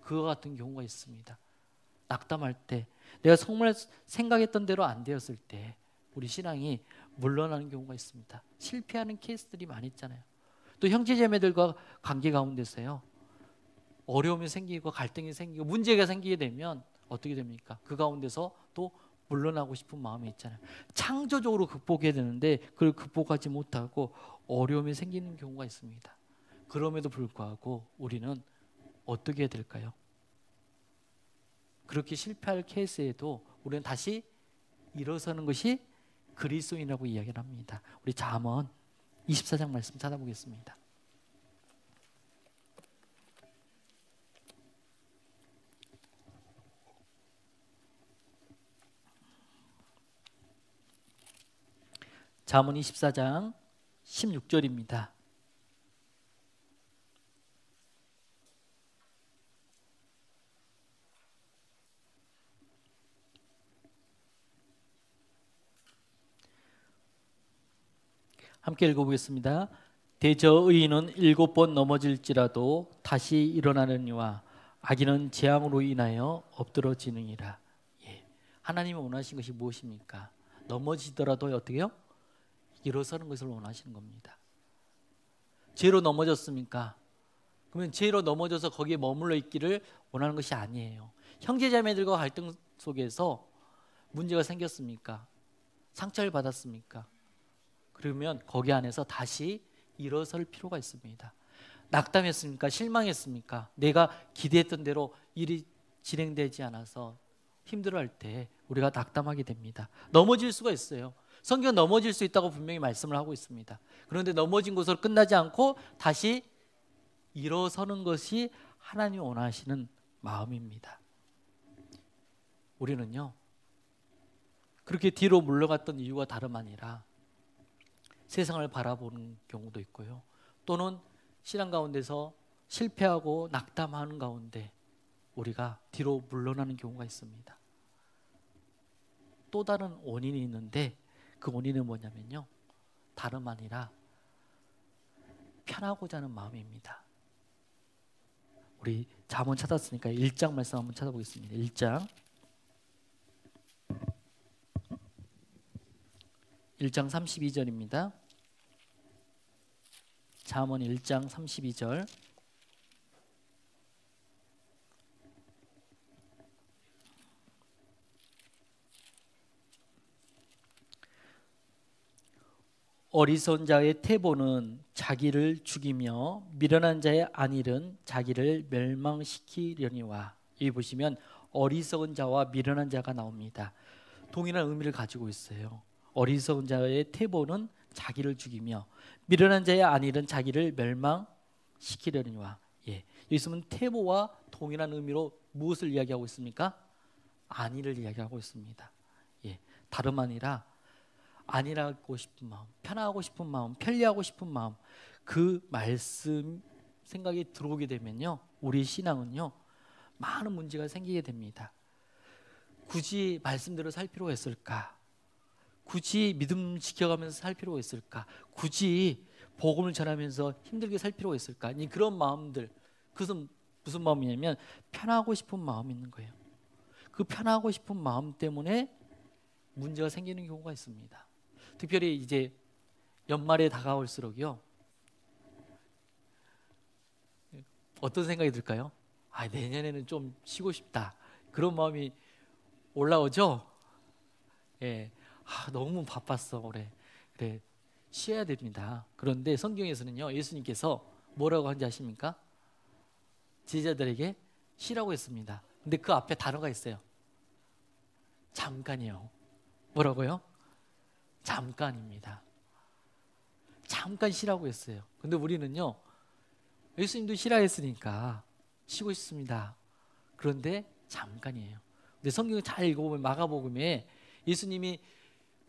그와 같은 경우가 있습니다. 낙담할 때, 내가 정말 생각했던 대로 안 되었을 때 우리 신앙이 물러나는 경우가 있습니다. 실패하는 케이스들이 많이 있잖아요. 또 형제자매들과 관계 가운데서요, 어려움이 생기고 갈등이 생기고 문제가 생기게 되면 어떻게 됩니까? 그 가운데서 또 물러나고 싶은 마음이 있잖아요. 창조적으로 극복해야 되는데 그걸 극복하지 못하고 어려움이 생기는 경우가 있습니다. 그럼에도 불구하고 우리는 어떻게 해야 될까요? 그렇게 실패할 케이스에도 우리는 다시 일어서는 것이 그리스도인이라고 이야기를 합니다. 우리 잠언 24장 말씀 찾아보겠습니다. 잠언 24장 16절입니다. 함께 읽어보겠습니다. 대저 의인은 7번 넘어질지라도 다시 일어나느니와 악인은 재앙으로 인하여 엎드러지느니라. 하나님이 원하신 것이 무엇입니까? 넘어지더라도 어떻게 해요? 일어서는 것을 원하시는 겁니다. 죄로 넘어졌습니까? 그러면 죄로 넘어져서 거기에 머물러 있기를 원하는 것이 아니에요. 형제자매들과 갈등 속에서 문제가 생겼습니까? 상처를 받았습니까? 그러면 거기 안에서 다시 일어설 필요가 있습니다. 낙담했습니까? 실망했습니까? 내가 기대했던 대로 일이 진행되지 않아서 힘들어할 때 우리가 낙담하게 됩니다. 넘어질 수가 있어요. 성경 넘어질 수 있다고 분명히 말씀을 하고 있습니다. 그런데 넘어진 곳으로 끝나지 않고 다시 일어서는 것이 하나님이 원하시는 마음입니다. 우리는요, 그렇게 뒤로 물러갔던 이유가 다름 아니라 세상을 바라보는 경우도 있고요. 또는 신앙 가운데서 실패하고 낙담하는 가운데 우리가 뒤로 물러나는 경우가 있습니다. 또 다른 원인이 있는데 그 원인은 뭐냐면요, 다름 아니라 편하고자 하는 마음입니다. 우리 잠언 찾았으니까 1장 말씀 한번 찾아보겠습니다. 1장 32절입니다. 잠언 1장 32절. 어리석은 자의 태보는 자기를 죽이며 미련한 자의 안일은 자기를 멸망시키려니와. 여기 보시면 어리석은 자와 미련한 자가 나옵니다. 동일한 의미를 가지고 있어요. 어리석은 자의 태보는 자기를 죽이며 미련한 자의 안일은 자기를 멸망시키려니와. 예, 여기 있으면 태보와 동일한 의미로 무엇을 이야기하고 있습니까? 안일을 이야기하고 있습니다. 예, 다름 아니라 안일하고 싶은 마음, 편하고 싶은 마음, 편리하고 싶은 마음, 그 말씀 생각이 들어오게 되면요, 우리 신앙은요 많은 문제가 생기게 됩니다. 굳이 말씀대로 살 필요가 있을까? 굳이 믿음 지켜가면서 살 필요가 있을까? 굳이 복음을 전하면서 힘들게 살 필요가 있을까? 아니, 그런 마음들, 그것은 무슨 마음이냐면 편하고 싶은 마음이 있는 거예요. 그 편하고 싶은 마음 때문에 문제가 생기는 경우가 있습니다. 특별히 이제 연말에 다가올수록요, 어떤 생각이 들까요? 아, 내년에는 좀 쉬고 싶다, 그런 마음이 올라오죠. 예, 너무 바빴어 올해. 그래, 쉬어야 됩니다. 그런데 성경에서는요, 예수님께서 뭐라고 한지 아십니까? 제자들에게 쉬라고 했습니다. 근데 그 앞에 단어가 있어요. 잠깐이요. 뭐라고요? 잠깐입니다. 잠깐 쉬라고 했어요. 근데 우리는요, 예수님도 쉬라 했으니까 쉬고 싶습니다. 그런데 잠깐이에요. 근데 성경을 잘 읽어보면 마가복음에 예수님이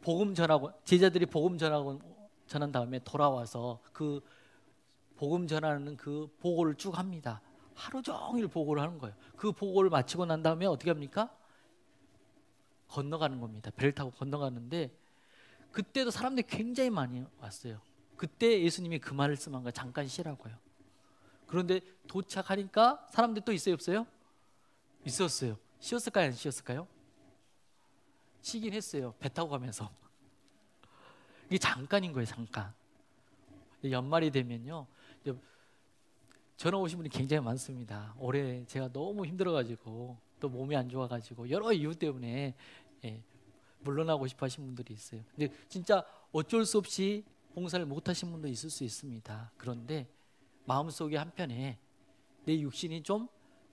복음 전하고, 제자들이 복음 전한 다음에 돌아와서 그 복음 전하는 그 보고를 쭉 합니다. 하루 종일 보고를 하는 거예요. 그 보고를 마치고 난 다음에 어떻게 합니까? 건너가는 겁니다. 배를 타고 건너가는데 그때도 사람들이 굉장히 많이 왔어요. 그때 예수님이 그 말씀한 거예요. 잠깐 쉬라고요. 그런데 도착하니까 사람들이 또 있어요, 없어요? 있었어요. 쉬었을까요, 안 쉬었을까요? 쉬긴 했어요. 배 타고 가면서. 이게 잠깐인 거예요, 잠깐. 연말이 되면요, 전화 오신 분이 굉장히 많습니다. 올해 제가 너무 힘들어가지고 또 몸이 안 좋아가지고 여러 이유 때문에 물러나고 싶어 하신 분들이 있어요. 근데 진짜 어쩔 수 없이 봉사를 못 하신 분도 있을 수 있습니다. 그런데 마음속에 한편에 내 육신이 좀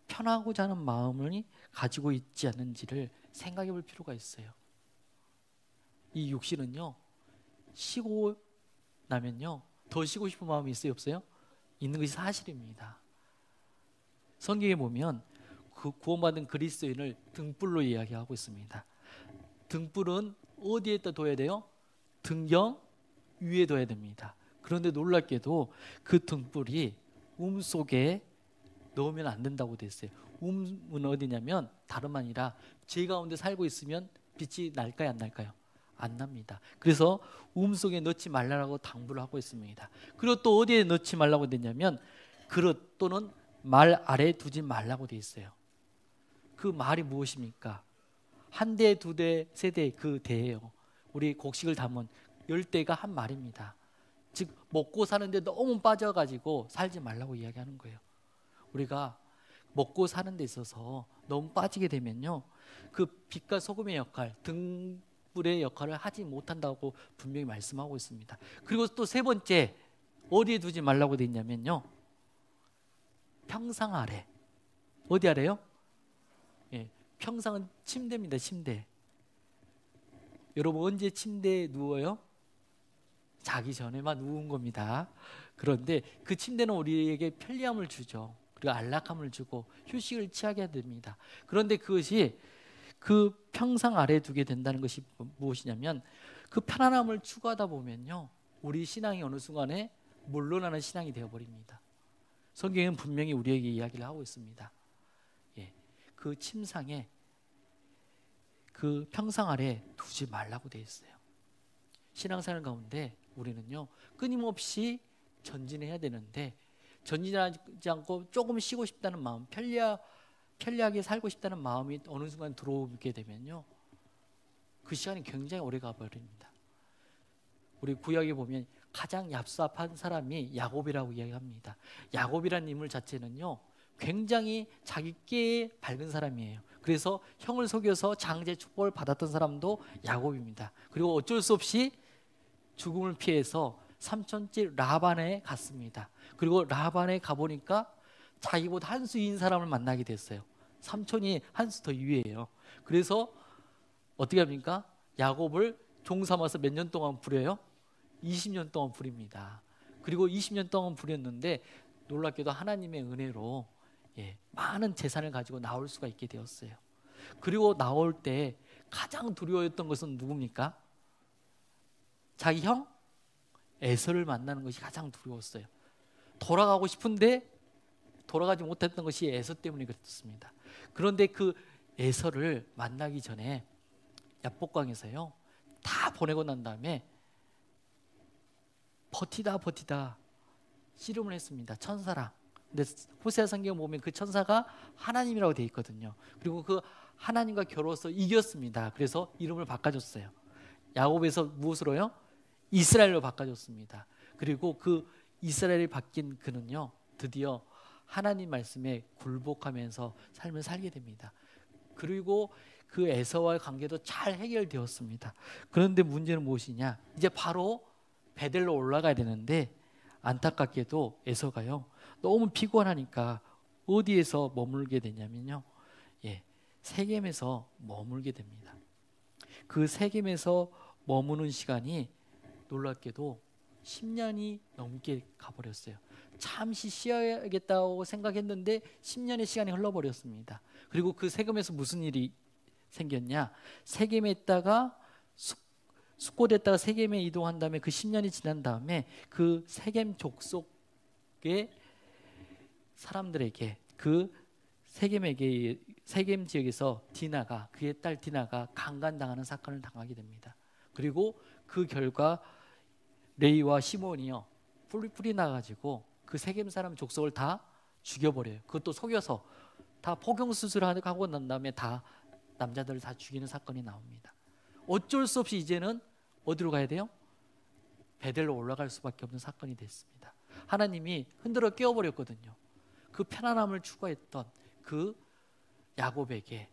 편하고자 하는 마음을 가지고 있지 않는지를 생각해 볼 필요가 있어요. 이 육신은요, 쉬고 나면요 더 쉬고 싶은 마음이 있어요, 없어요? 있는 것이 사실입니다. 성경에 보면 그 구원받은 그리스도인을 등불로 이야기하고 있습니다. 등불은 어디에다 둬야 돼요? 등경 위에 둬야 됩니다. 그런데 놀랍게도 그 등불이 속에 넣으면 안 된다고 돼 있어요. 은 어디냐면 다름 아니라 죄 가운데 살고 있으면 빛이 날까요, 안 날까요? 안 납니다. 그래서 속에 넣지 말라고 당부를 하고 있습니다. 그리고 또 어디에 넣지 말라고 되냐면 그릇 또는 말 아래에 두지 말라고 돼 있어요. 그 말이 무엇입니까? 한 대, 두 대, 세 대, 그 대예요. 우리 곡식을 담은 10대가 한 말입니다. 즉 먹고 사는데 너무 빠져가지고 살지 말라고 이야기하는 거예요. 우리가 먹고 사는 데 있어서 너무 빠지게 되면요, 그 빛과 소금의 역할, 등불의 역할을 하지 못한다고 분명히 말씀하고 있습니다. 그리고 또 세 번째, 어디에 두지 말라고 돼 있냐면요, 평상 아래. 어디 아래요? 예, 평상은 침대입니다. 침대. 여러분 언제 침대에 누워요? 자기 전에만 누운 겁니다. 그런데 그 침대는 우리에게 편리함을 주죠. 그리고 안락함을 주고 휴식을 취하게 됩니다. 그런데 그것이 그 평상 아래에 두게 된다는 것이 무엇이냐면, 그 편안함을 추구하다 보면요, 우리 신앙이 어느 순간에 물러나는 신앙이 되어버립니다. 성경은 분명히 우리에게 이야기를 하고 있습니다. 예, 그 침상에, 그 평상 아래 두지 말라고 되어 있어요. 신앙생활 가운데 우리는요, 끊임없이 전진해야 되는데, 전진하지 않고 조금 쉬고 싶다는 마음, 편리하게 살고 싶다는 마음이 어느 순간 들어오게 되면요, 그 시간이 굉장히 오래 가버립니다. 우리 구약에 보면 가장 얍삽한 사람이 야곱이라고 이야기합니다. 야곱이라는 인물 자체는요, 굉장히 자기께 밝은 사람이에요. 그래서 형을 속여서 장제 축복을 받았던 사람도 야곱입니다. 그리고 어쩔 수 없이 죽음을 피해서 삼촌집 라반에 갔습니다. 그리고 라반에 가보니까 자기보다 한 수 위인 사람을 만나게 됐어요. 삼촌이 한 수 더 위예요. 그래서 어떻게 합니까? 야곱을 종 삼아서 몇 년 동안 부려요? 20년 동안 부립니다. 그리고 20년 동안 부렸는데 놀랍게도 하나님의 은혜로 많은 재산을 가지고 나올 수가 있게 되었어요. 그리고 나올 때 가장 두려워했던 것은 누굽니까? 자기 형 에서를 만나는 것이 가장 두려웠어요. 돌아가고 싶은데 돌아가지 못했던 것이 에서 때문에 그랬습니다. 그런데 그 에서를 만나기 전에 야복강에서요, 다 보내고 난 다음에 버티다 씨름을 했습니다. 천사랑. 근데 호세아 성경 보면 그 천사가 하나님이라고 되어 있거든요. 그리고 그 하나님과 겨루어서 이겼습니다. 그래서 이름을 바꿔줬어요. 야곱에서 무엇으로요? 이스라엘로 바꿔줬습니다. 그리고 그 이스라엘이 바뀐 그는요, 드디어 하나님 말씀에 굴복하면서 삶을 살게 됩니다. 그리고 그 에서와의 관계도 잘 해결되었습니다. 그런데 문제는 무엇이냐? 이제 바로 베델로 올라가야 되는데, 안타깝게도 에서가요, 너무 피곤하니까 어디에서 머물게 되냐면요, 세겜에서 머물게 됩니다. 그 세겜에서 머무는 시간이 놀랍게도 10년이 넘게 가버렸어요. 잠시 쉬어야겠다고 생각했는데 10년의 시간이 흘러버렸습니다. 그리고 그 세겜에서 무슨 일이 생겼냐? 세겜에 있다가 숙고됐다가 세겜에 이동한 다음에 그 10년이 지난 다음에 그 세겜 족속의 사람들에게, 그 세겜 지역에서 디나가, 그의 딸 디나가 강간당하는 사건을 당하게 됩니다. 그리고 그 결과 레이와 시몬이요, 뿔이 나가지고 그 세겜 사람 족속을 다 죽여버려요. 그것도 속여서 다 포경 수술하고 난 다음에 다 남자들을 다 죽이는 사건이 나옵니다. 어쩔 수 없이 이제는 어디로 가야 돼요? 베델로 올라갈 수밖에 없는 사건이 됐습니다. 하나님이 흔들어 깨워버렸거든요. 그 편안함을 추구했던 그 야곱에게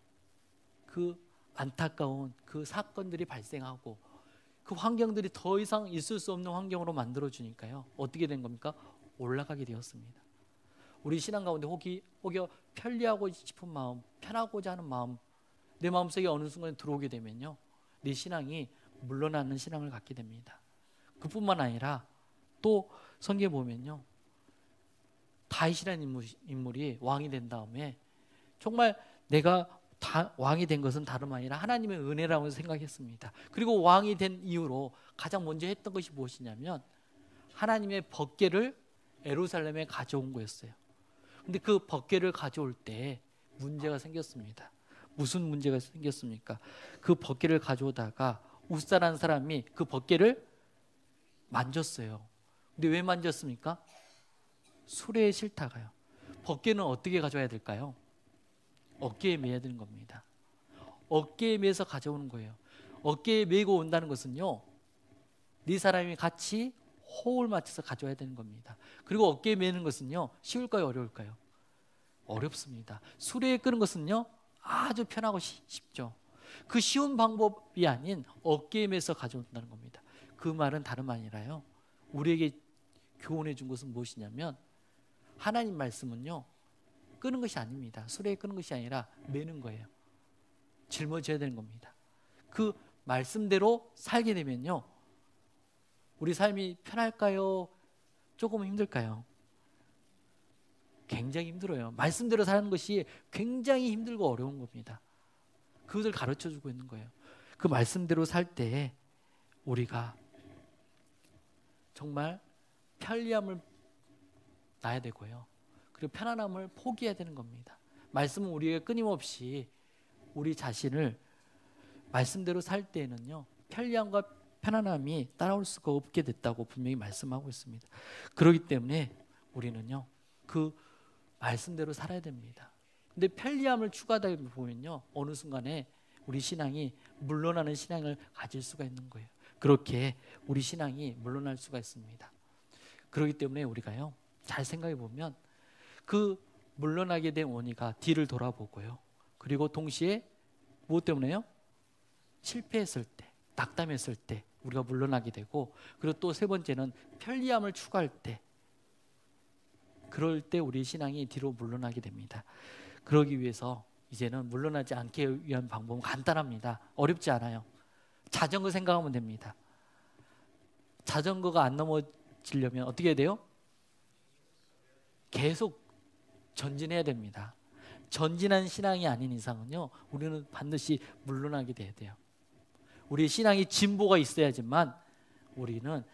그 안타까운 그 사건들이 발생하고 그 환경들이 더 이상 있을 수 없는 환경으로 만들어주니까요, 어떻게 된 겁니까? 올라가게 되었습니다. 우리 신앙 가운데 혹여 편리하고 싶은 마음, 편하고자 하는 마음, 내 마음속에 어느 순간에 들어오게 되면요, 내 신앙이 물러나는 신앙을 갖게 됩니다. 그뿐만 아니라 또 성경에 보면요, 다윗이라는 인물이 왕이 된 다음에 정말 내가 왕이 된 것은 다름 아니라 하나님의 은혜라고 생각했습니다. 그리고 왕이 된 이후로 가장 먼저 했던 것이 무엇이냐면 하나님의 법궤를 예루살렘에 가져온 거였어요. 근데 그 법궤를 가져올 때 문제가 생겼습니다. 무슨 문제가 생겼습니까? 그 법궤를 가져오다가 우사라는 사람이 그 법궤를 만졌어요. 근데 왜 만졌습니까? 수레에 싫다가요. 법궤는 어떻게 가져와야 될까요? 어깨에 매야 되는 겁니다. 어깨에 매서 가져오는 거예요. 어깨에 메고 온다는 것은요, 네 사람이 같이 호흡을 맞춰서 가져와야 되는 겁니다. 그리고 어깨에 매는 것은요, 쉬울까요, 어려울까요? 어렵습니다. 수레 끄는 것은요 아주 편하고 쉽죠. 그 쉬운 방법이 아닌 어깨에 매서 가져온다는 겁니다. 그 말은 다름 아니라요, 우리에게 교훈해 준 것은 무엇이냐면 하나님 말씀은요 끄는 것이 아닙니다. 수레에 끄는 것이 아니라 매는 거예요. 짊어져야 되는 겁니다. 그 말씀대로 살게 되면요 우리 삶이 편할까요? 조금 힘들까요? 굉장히 힘들어요. 말씀대로 사는 것이 굉장히 힘들고 어려운 겁니다. 그것을 가르쳐주고 있는 거예요. 그 말씀대로 살 때 우리가 정말 편리함을 놔야 되고요, 그리고 편안함을 포기해야 되는 겁니다. 말씀은 우리에게 끊임없이 우리 자신을 말씀대로 살 때에는요 편리함과 편안함이 따라올 수가 없게 됐다고 분명히 말씀하고 있습니다. 그렇기 때문에 우리는요 그 말씀대로 살아야 됩니다. 근데 편리함을 추구하다 보면요 어느 순간에 우리 신앙이 물러나는 신앙을 가질 수가 있는 거예요. 그렇게 우리 신앙이 물러날 수가 있습니다. 그렇기 때문에 우리가요 잘 생각해 보면 그 물러나게 된 원인가 뒤를 돌아보고요, 그리고 동시에 무엇 때문에요? 실패했을 때, 낙담했을 때 우리가 물러나게 되고, 그리고 또 세 번째는 편리함을 추구할 때, 그럴 때 우리 신앙이 뒤로 물러나게 됩니다. 그러기 위해서 이제는 물러나지 않기 위한 방법은 간단합니다. 어렵지 않아요. 자전거 생각하면 됩니다. 자전거가 안 넘어지려면 어떻게 해야 돼요? 계속 전진해야 됩니다. 전진한 신앙이 아닌 이상은요 우리는 반드시 물러나게 돼야 돼요. 우리 신앙이 진보가 있어야지만 우리는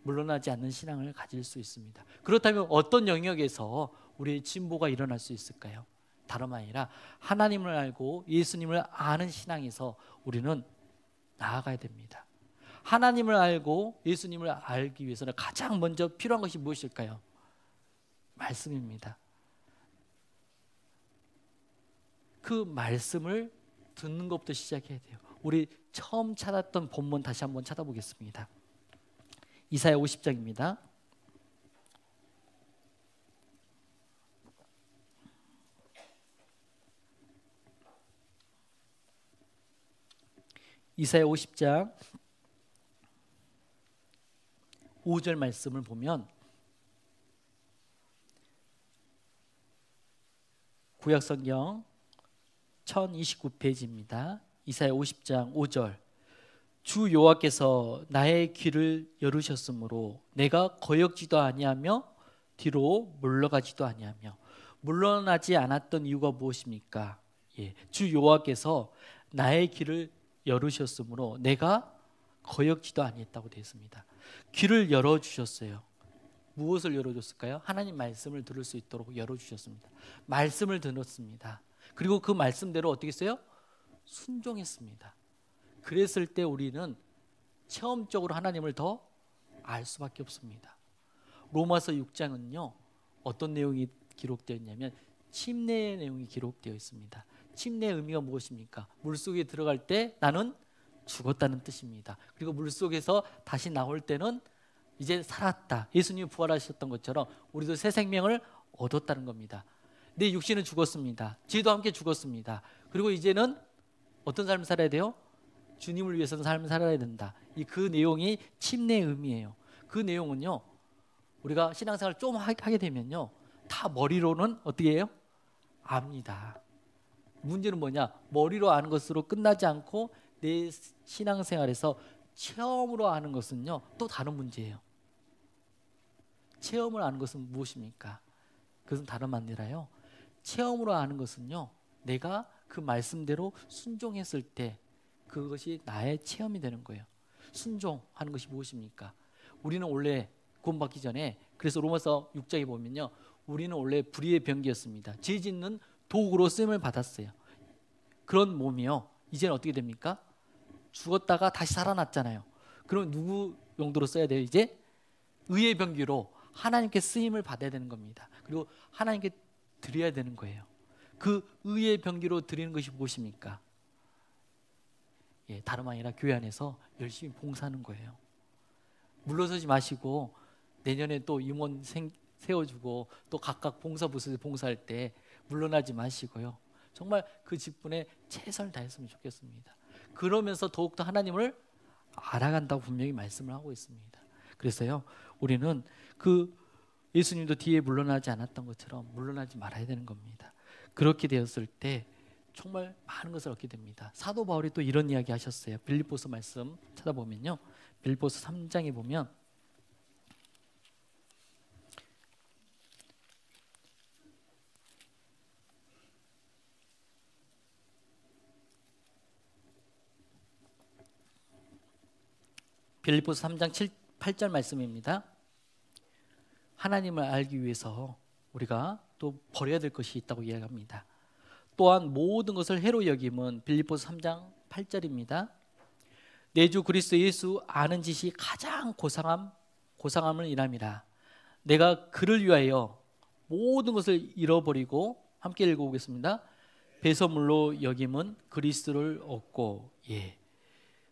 물러나지 않는 신앙을 가질 수 있습니다. 그렇다면 어떤 영역에서 우리의 진보가 일어날 수 있을까요? 다름 아니라 하나님을 알고 예수님을 아는 신앙에서 우리는 나아가야 됩니다. 하나님을 알고 예수님을 알기 위해서는 가장 먼저 필요한 것이 무엇일까요? 말씀입니다. 그 말씀을 듣는 것부터 시작해야 돼요. 우리 처음 찾았던 본문 다시 한번 찾아보겠습니다. 이사야 50장입니다. 이사야 50장 5절 말씀을 보면 구약성경 1029페이지입니다. 이사야 50장 5절. 주 여호와께서 나의 귀를 열으셨으므로 내가 거역지도 아니하며 뒤로 물러가지도 아니하며. 물러나지 않았던 이유가 무엇입니까? 주 여호와께서 나의 귀를 열으셨으므로 내가 거역지도 아니했다고 되어 있습니다. 귀를 열어주셨어요. 무엇을 열어줬을까요? 하나님 말씀을 들을 수 있도록 열어주셨습니다. 말씀을 들었습니다. 그리고 그 말씀대로 어떻게 했어요? 순종했습니다. 그랬을 때 우리는 체험적으로 하나님을 더 알 수밖에 없습니다. 로마서 6장은요 어떤 내용이 기록되어 있냐면 침례의 내용이 기록되어 있습니다. 침례의 의미가 무엇입니까? 물속에 들어갈 때 나는 죽었다는 뜻입니다. 그리고 물속에서 다시 나올 때는 이제 살았다. 예수님이 부활하셨던 것처럼 우리도 새 생명을 얻었다는 겁니다. 내 육신은 죽었습니다. 죄도 함께 죽었습니다. 그리고 이제는 어떤 삶을 살아야 돼요? 주님을 위해서는 삶을 살아야 된다. 그 내용이 침례의 의미예요. 그 내용은요 우리가 신앙생활을 좀 하게 되면요 다 머리로는 어떻게 해요? 압니다. 문제는 뭐냐? 머리로 아는 것으로 끝나지 않고 내 신앙생활에서 체험으로 아는 것은요 또 다른 문제예요. 체험을 아는 것은 무엇입니까? 그것은 다름 아니라요 체험으로 아는 것은요 내가 그 말씀대로 순종했을 때 그것이 나의 체험이 되는 거예요. 순종하는 것이 무엇입니까? 우리는 원래 구원받기 전에, 그래서 로마서 6장에 보면요 우리는 원래 불의의 병기였습니다. 죄 짓는 도구로 쓰임을 받았어요. 그런 몸이요 이제는 어떻게 됩니까? 죽었다가 다시 살아났잖아요. 그럼 누구 용도로 써야 돼요? 이제 의의 병기로 하나님께 쓰임을 받아야 되는 겁니다. 그리고 하나님께 드려야 되는 거예요. 그 의의 병기로 드리는 것이 무엇입니까? 다름 아니라 교회 안에서 열심히 봉사하는 거예요. 물러서지 마시고 내년에 또 임원 세워주고 또 각각 봉사 부서에 봉사할 때 물러나지 마시고요. 정말 그 직분에 최선을 다했으면 좋겠습니다. 그러면서 더욱더 하나님을 알아간다고 분명히 말씀을 하고 있습니다. 그래서요, 우리는 그 예수님도 뒤에 물러나지 않았던 것처럼 물러나지 말아야 되는 겁니다. 그렇게 되었을 때 정말 많은 것을 얻게 됩니다. 사도 바울이 또 이런 이야기 하셨어요. 빌립보서 말씀 찾아보면요, 빌립보서 3장에 보면 빌립보서 3장 8절 말씀입니다. 하나님을 알기 위해서 우리가 또 버려야 될 것이 있다고 이야기합니다. 또한 모든 것을 해로 여김은 빌립보서 3장 8절입니다. 내 주 그리스도 예수 아는 지식이 가장 고상함을 인함이라. 내가 그를 위하여 모든 것을 잃어버리고, 함께 읽어보겠습니다. 배설물로 여김은 그리스도를 얻고.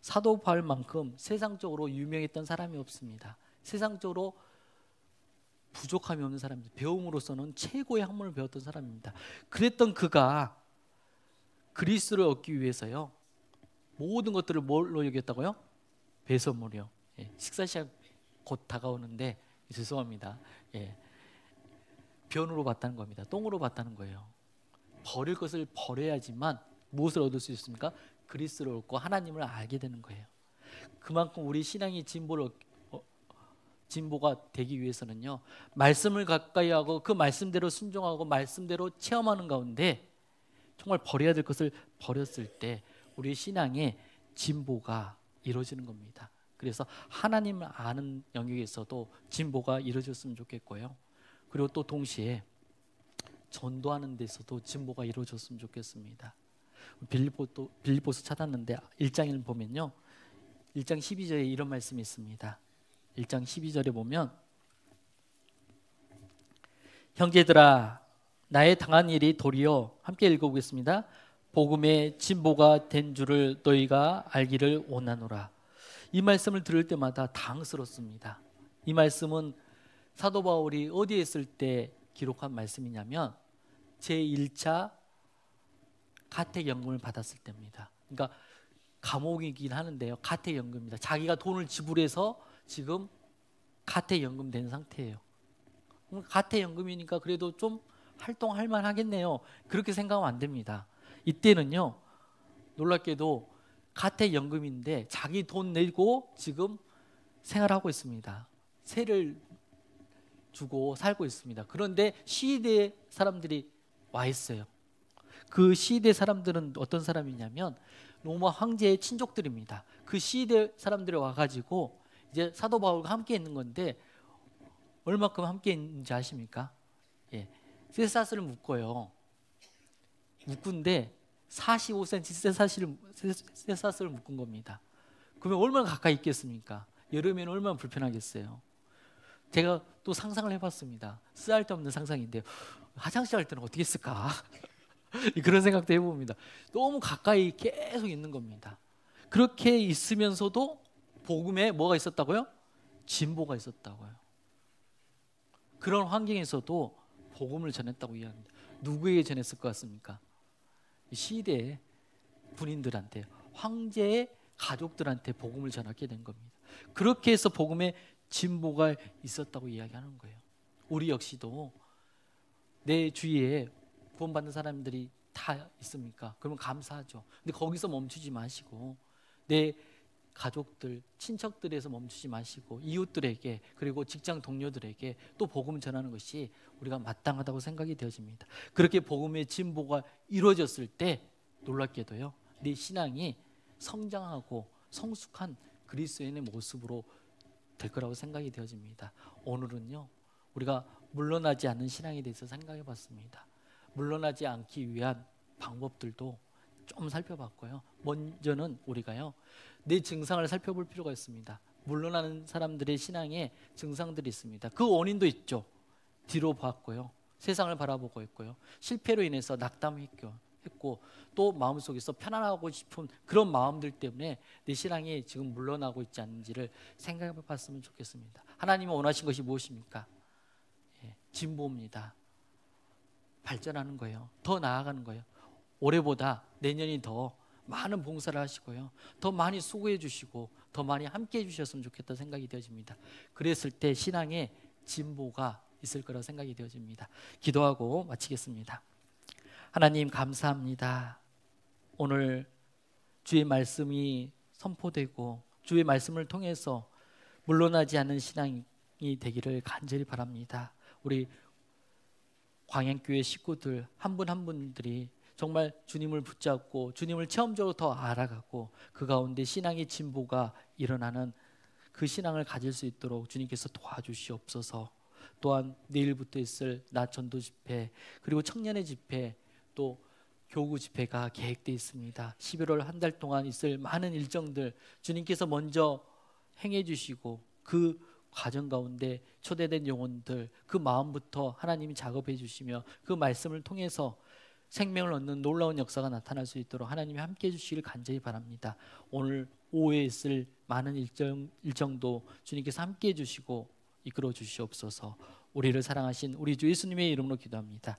사도 바울만큼 세상적으로 유명했던 사람이 없습니다. 세상적으로 부족함이 없는 사람입니다. 배움으로서는 최고의 학문을 배웠던 사람입니다. 그랬던 그가 그리스도를 얻기 위해서요, 모든 것들을 뭘로 여겼다고요? 배설물이요. 식사 시간 곧 다가오는데 죄송합니다. 변으로 봤다는 겁니다. 똥으로 봤다는 거예요. 버릴 것을 버려야지만 무엇을 얻을 수 있습니까? 그리스도를 얻고 하나님을 알게 되는 거예요. 그만큼 우리 신앙이 진보가 되기 위해서는요, 말씀을 가까이 하고 그 말씀대로 순종하고 말씀대로 체험하는 가운데 정말 버려야 될 것을 버렸을 때 우리 신앙의 진보가 이루어지는 겁니다. 그래서 하나님을 아는 영역에서도 진보가 이루어졌으면 좋겠고요. 그리고 또 동시에 전도하는 데서도 진보가 이루어졌으면 좋겠습니다. 빌립보서 찾았는데 1장을 보면요, 1장 12절에 이런 말씀이 있습니다. 1장 12절에 보면, 형제들아 나의 당한 일이 도리어, 함께 읽어보겠습니다. 복음의 진보가 된 줄을 너희가 알기를 원하노라. 이 말씀을 들을 때마다 당황스럽습니다. 이 말씀은 사도 바울이 어디에 있을 때 기록한 말씀이냐면 제1차 가택연금을 받았을 때입니다. 그러니까 감옥이긴 하는데요, 가택연금입니다. 자기가 돈을 지불해서 지금 가택연금 된 상태예요. 가택연금이니까 그래도 좀 활동할 만하겠네요. 그렇게 생각하면 안 됩니다. 이때는요, 놀랍게도 가택연금인데 자기 돈 내고 지금 생활하고 있습니다. 세를 주고 살고 있습니다. 그런데 시대 사람들이 와 있어요. 그 시대 사람들은 어떤 사람이냐면 로마 황제의 친족들입니다. 그 시대 사람들이 와가지고 이제 사도 바울과 함께 있는 건데 얼마큼 함께 있는지 아십니까? 쇠사슬을 묶어요. 묶은데 45cm 쇠사슬을 묶은 겁니다. 그러면 얼마나 가까이 있겠습니까? 여름에는 얼마나 불편하겠어요. 제가 또 상상을 해봤습니다. 쓰잘데없는 상상인데요, 화장실 할 때는 어떻게 했을까? 그런 생각도 해봅니다. 너무 가까이 계속 있는 겁니다. 그렇게 있으면서도 복음에 뭐가 있었다고요? 진보가 있었다고요. 그런 환경에서도 복음을 전했다고 이야기합니다. 누구에게 전했을 것 같습니까? 시대의 군인들한테, 황제의 가족들한테 복음을 전하게 된 겁니다. 그렇게 해서 복음에 진보가 있었다고 이야기하는 거예요. 우리 역시도 내 주위에 구원받는 사람들이 다 있습니까? 그러면 감사하죠. 근데 거기서 멈추지 마시고 내 가족들, 친척들에서 멈추지 마시고 이웃들에게, 그리고 직장 동료들에게 또 복음을 전하는 것이 우리가 마땅하다고 생각이 되어집니다. 그렇게 복음의 진보가 이루어졌을 때 놀랍게도요, 내 신앙이 성장하고 성숙한 그리스도인의 모습으로 될 거라고 생각이 되어집니다. 오늘은요, 우리가 물러나지 않는 신앙에 대해서 생각해 봤습니다. 물러나지 않기 위한 방법들도 좀 살펴봤고요. 먼저는 우리가요, 내 증상을 살펴볼 필요가 있습니다. 물러나는 사람들의 신앙에 증상들이 있습니다. 그 원인도 있죠. 뒤로 봤고요, 세상을 바라보고 있고요, 실패로 인해서 낙담했고, 또 마음속에서 편안하고 싶은 그런 마음들 때문에 내 신앙이 지금 물러나고 있지 않는지를 생각해 봤으면 좋겠습니다. 하나님이 원하신 것이 무엇입니까? 진보입니다. 발전하는 거예요. 더 나아가는 거예요. 올해보다 내년이 더 많은 봉사를 하시고요. 더 많이 수고해 주시고 더 많이 함께 해 주셨으면 좋겠다 생각이 되어집니다. 그랬을 때 신앙에 진보가 있을 거라고 생각이 되어집니다. 기도하고 마치겠습니다. 하나님 감사합니다. 오늘 주의 말씀이 선포되고 주의 말씀을 통해서 물러나지 않는 신앙이 되기를 간절히 바랍니다. 우리 광양교회 식구들 한 분 한 분들이 정말 주님을 붙잡고 주님을 체험적으로 더 알아가고 그 가운데 신앙의 진보가 일어나는 그 신앙을 가질 수 있도록 주님께서 도와주시옵소서. 또한 내일부터 있을 낮 전도 집회 그리고 청년의 집회 또 교구 집회가 계획되어 있습니다. 11월 한 달 동안 있을 많은 일정들 주님께서 먼저 행해 주시고 그 과정 가운데 초대된 영혼들 그 마음부터 하나님이 작업해 주시며 그 말씀을 통해서 생명을 얻는 놀라운 역사가 나타날 수 있도록 하나님이 함께 해주시길 간절히 바랍니다. 오늘 오후에 있을 많은 일정도 주님께서 함께 해주시고 이끌어 주시옵소서. 우리를 사랑하신 우리 주 예수님의 이름으로 기도합니다.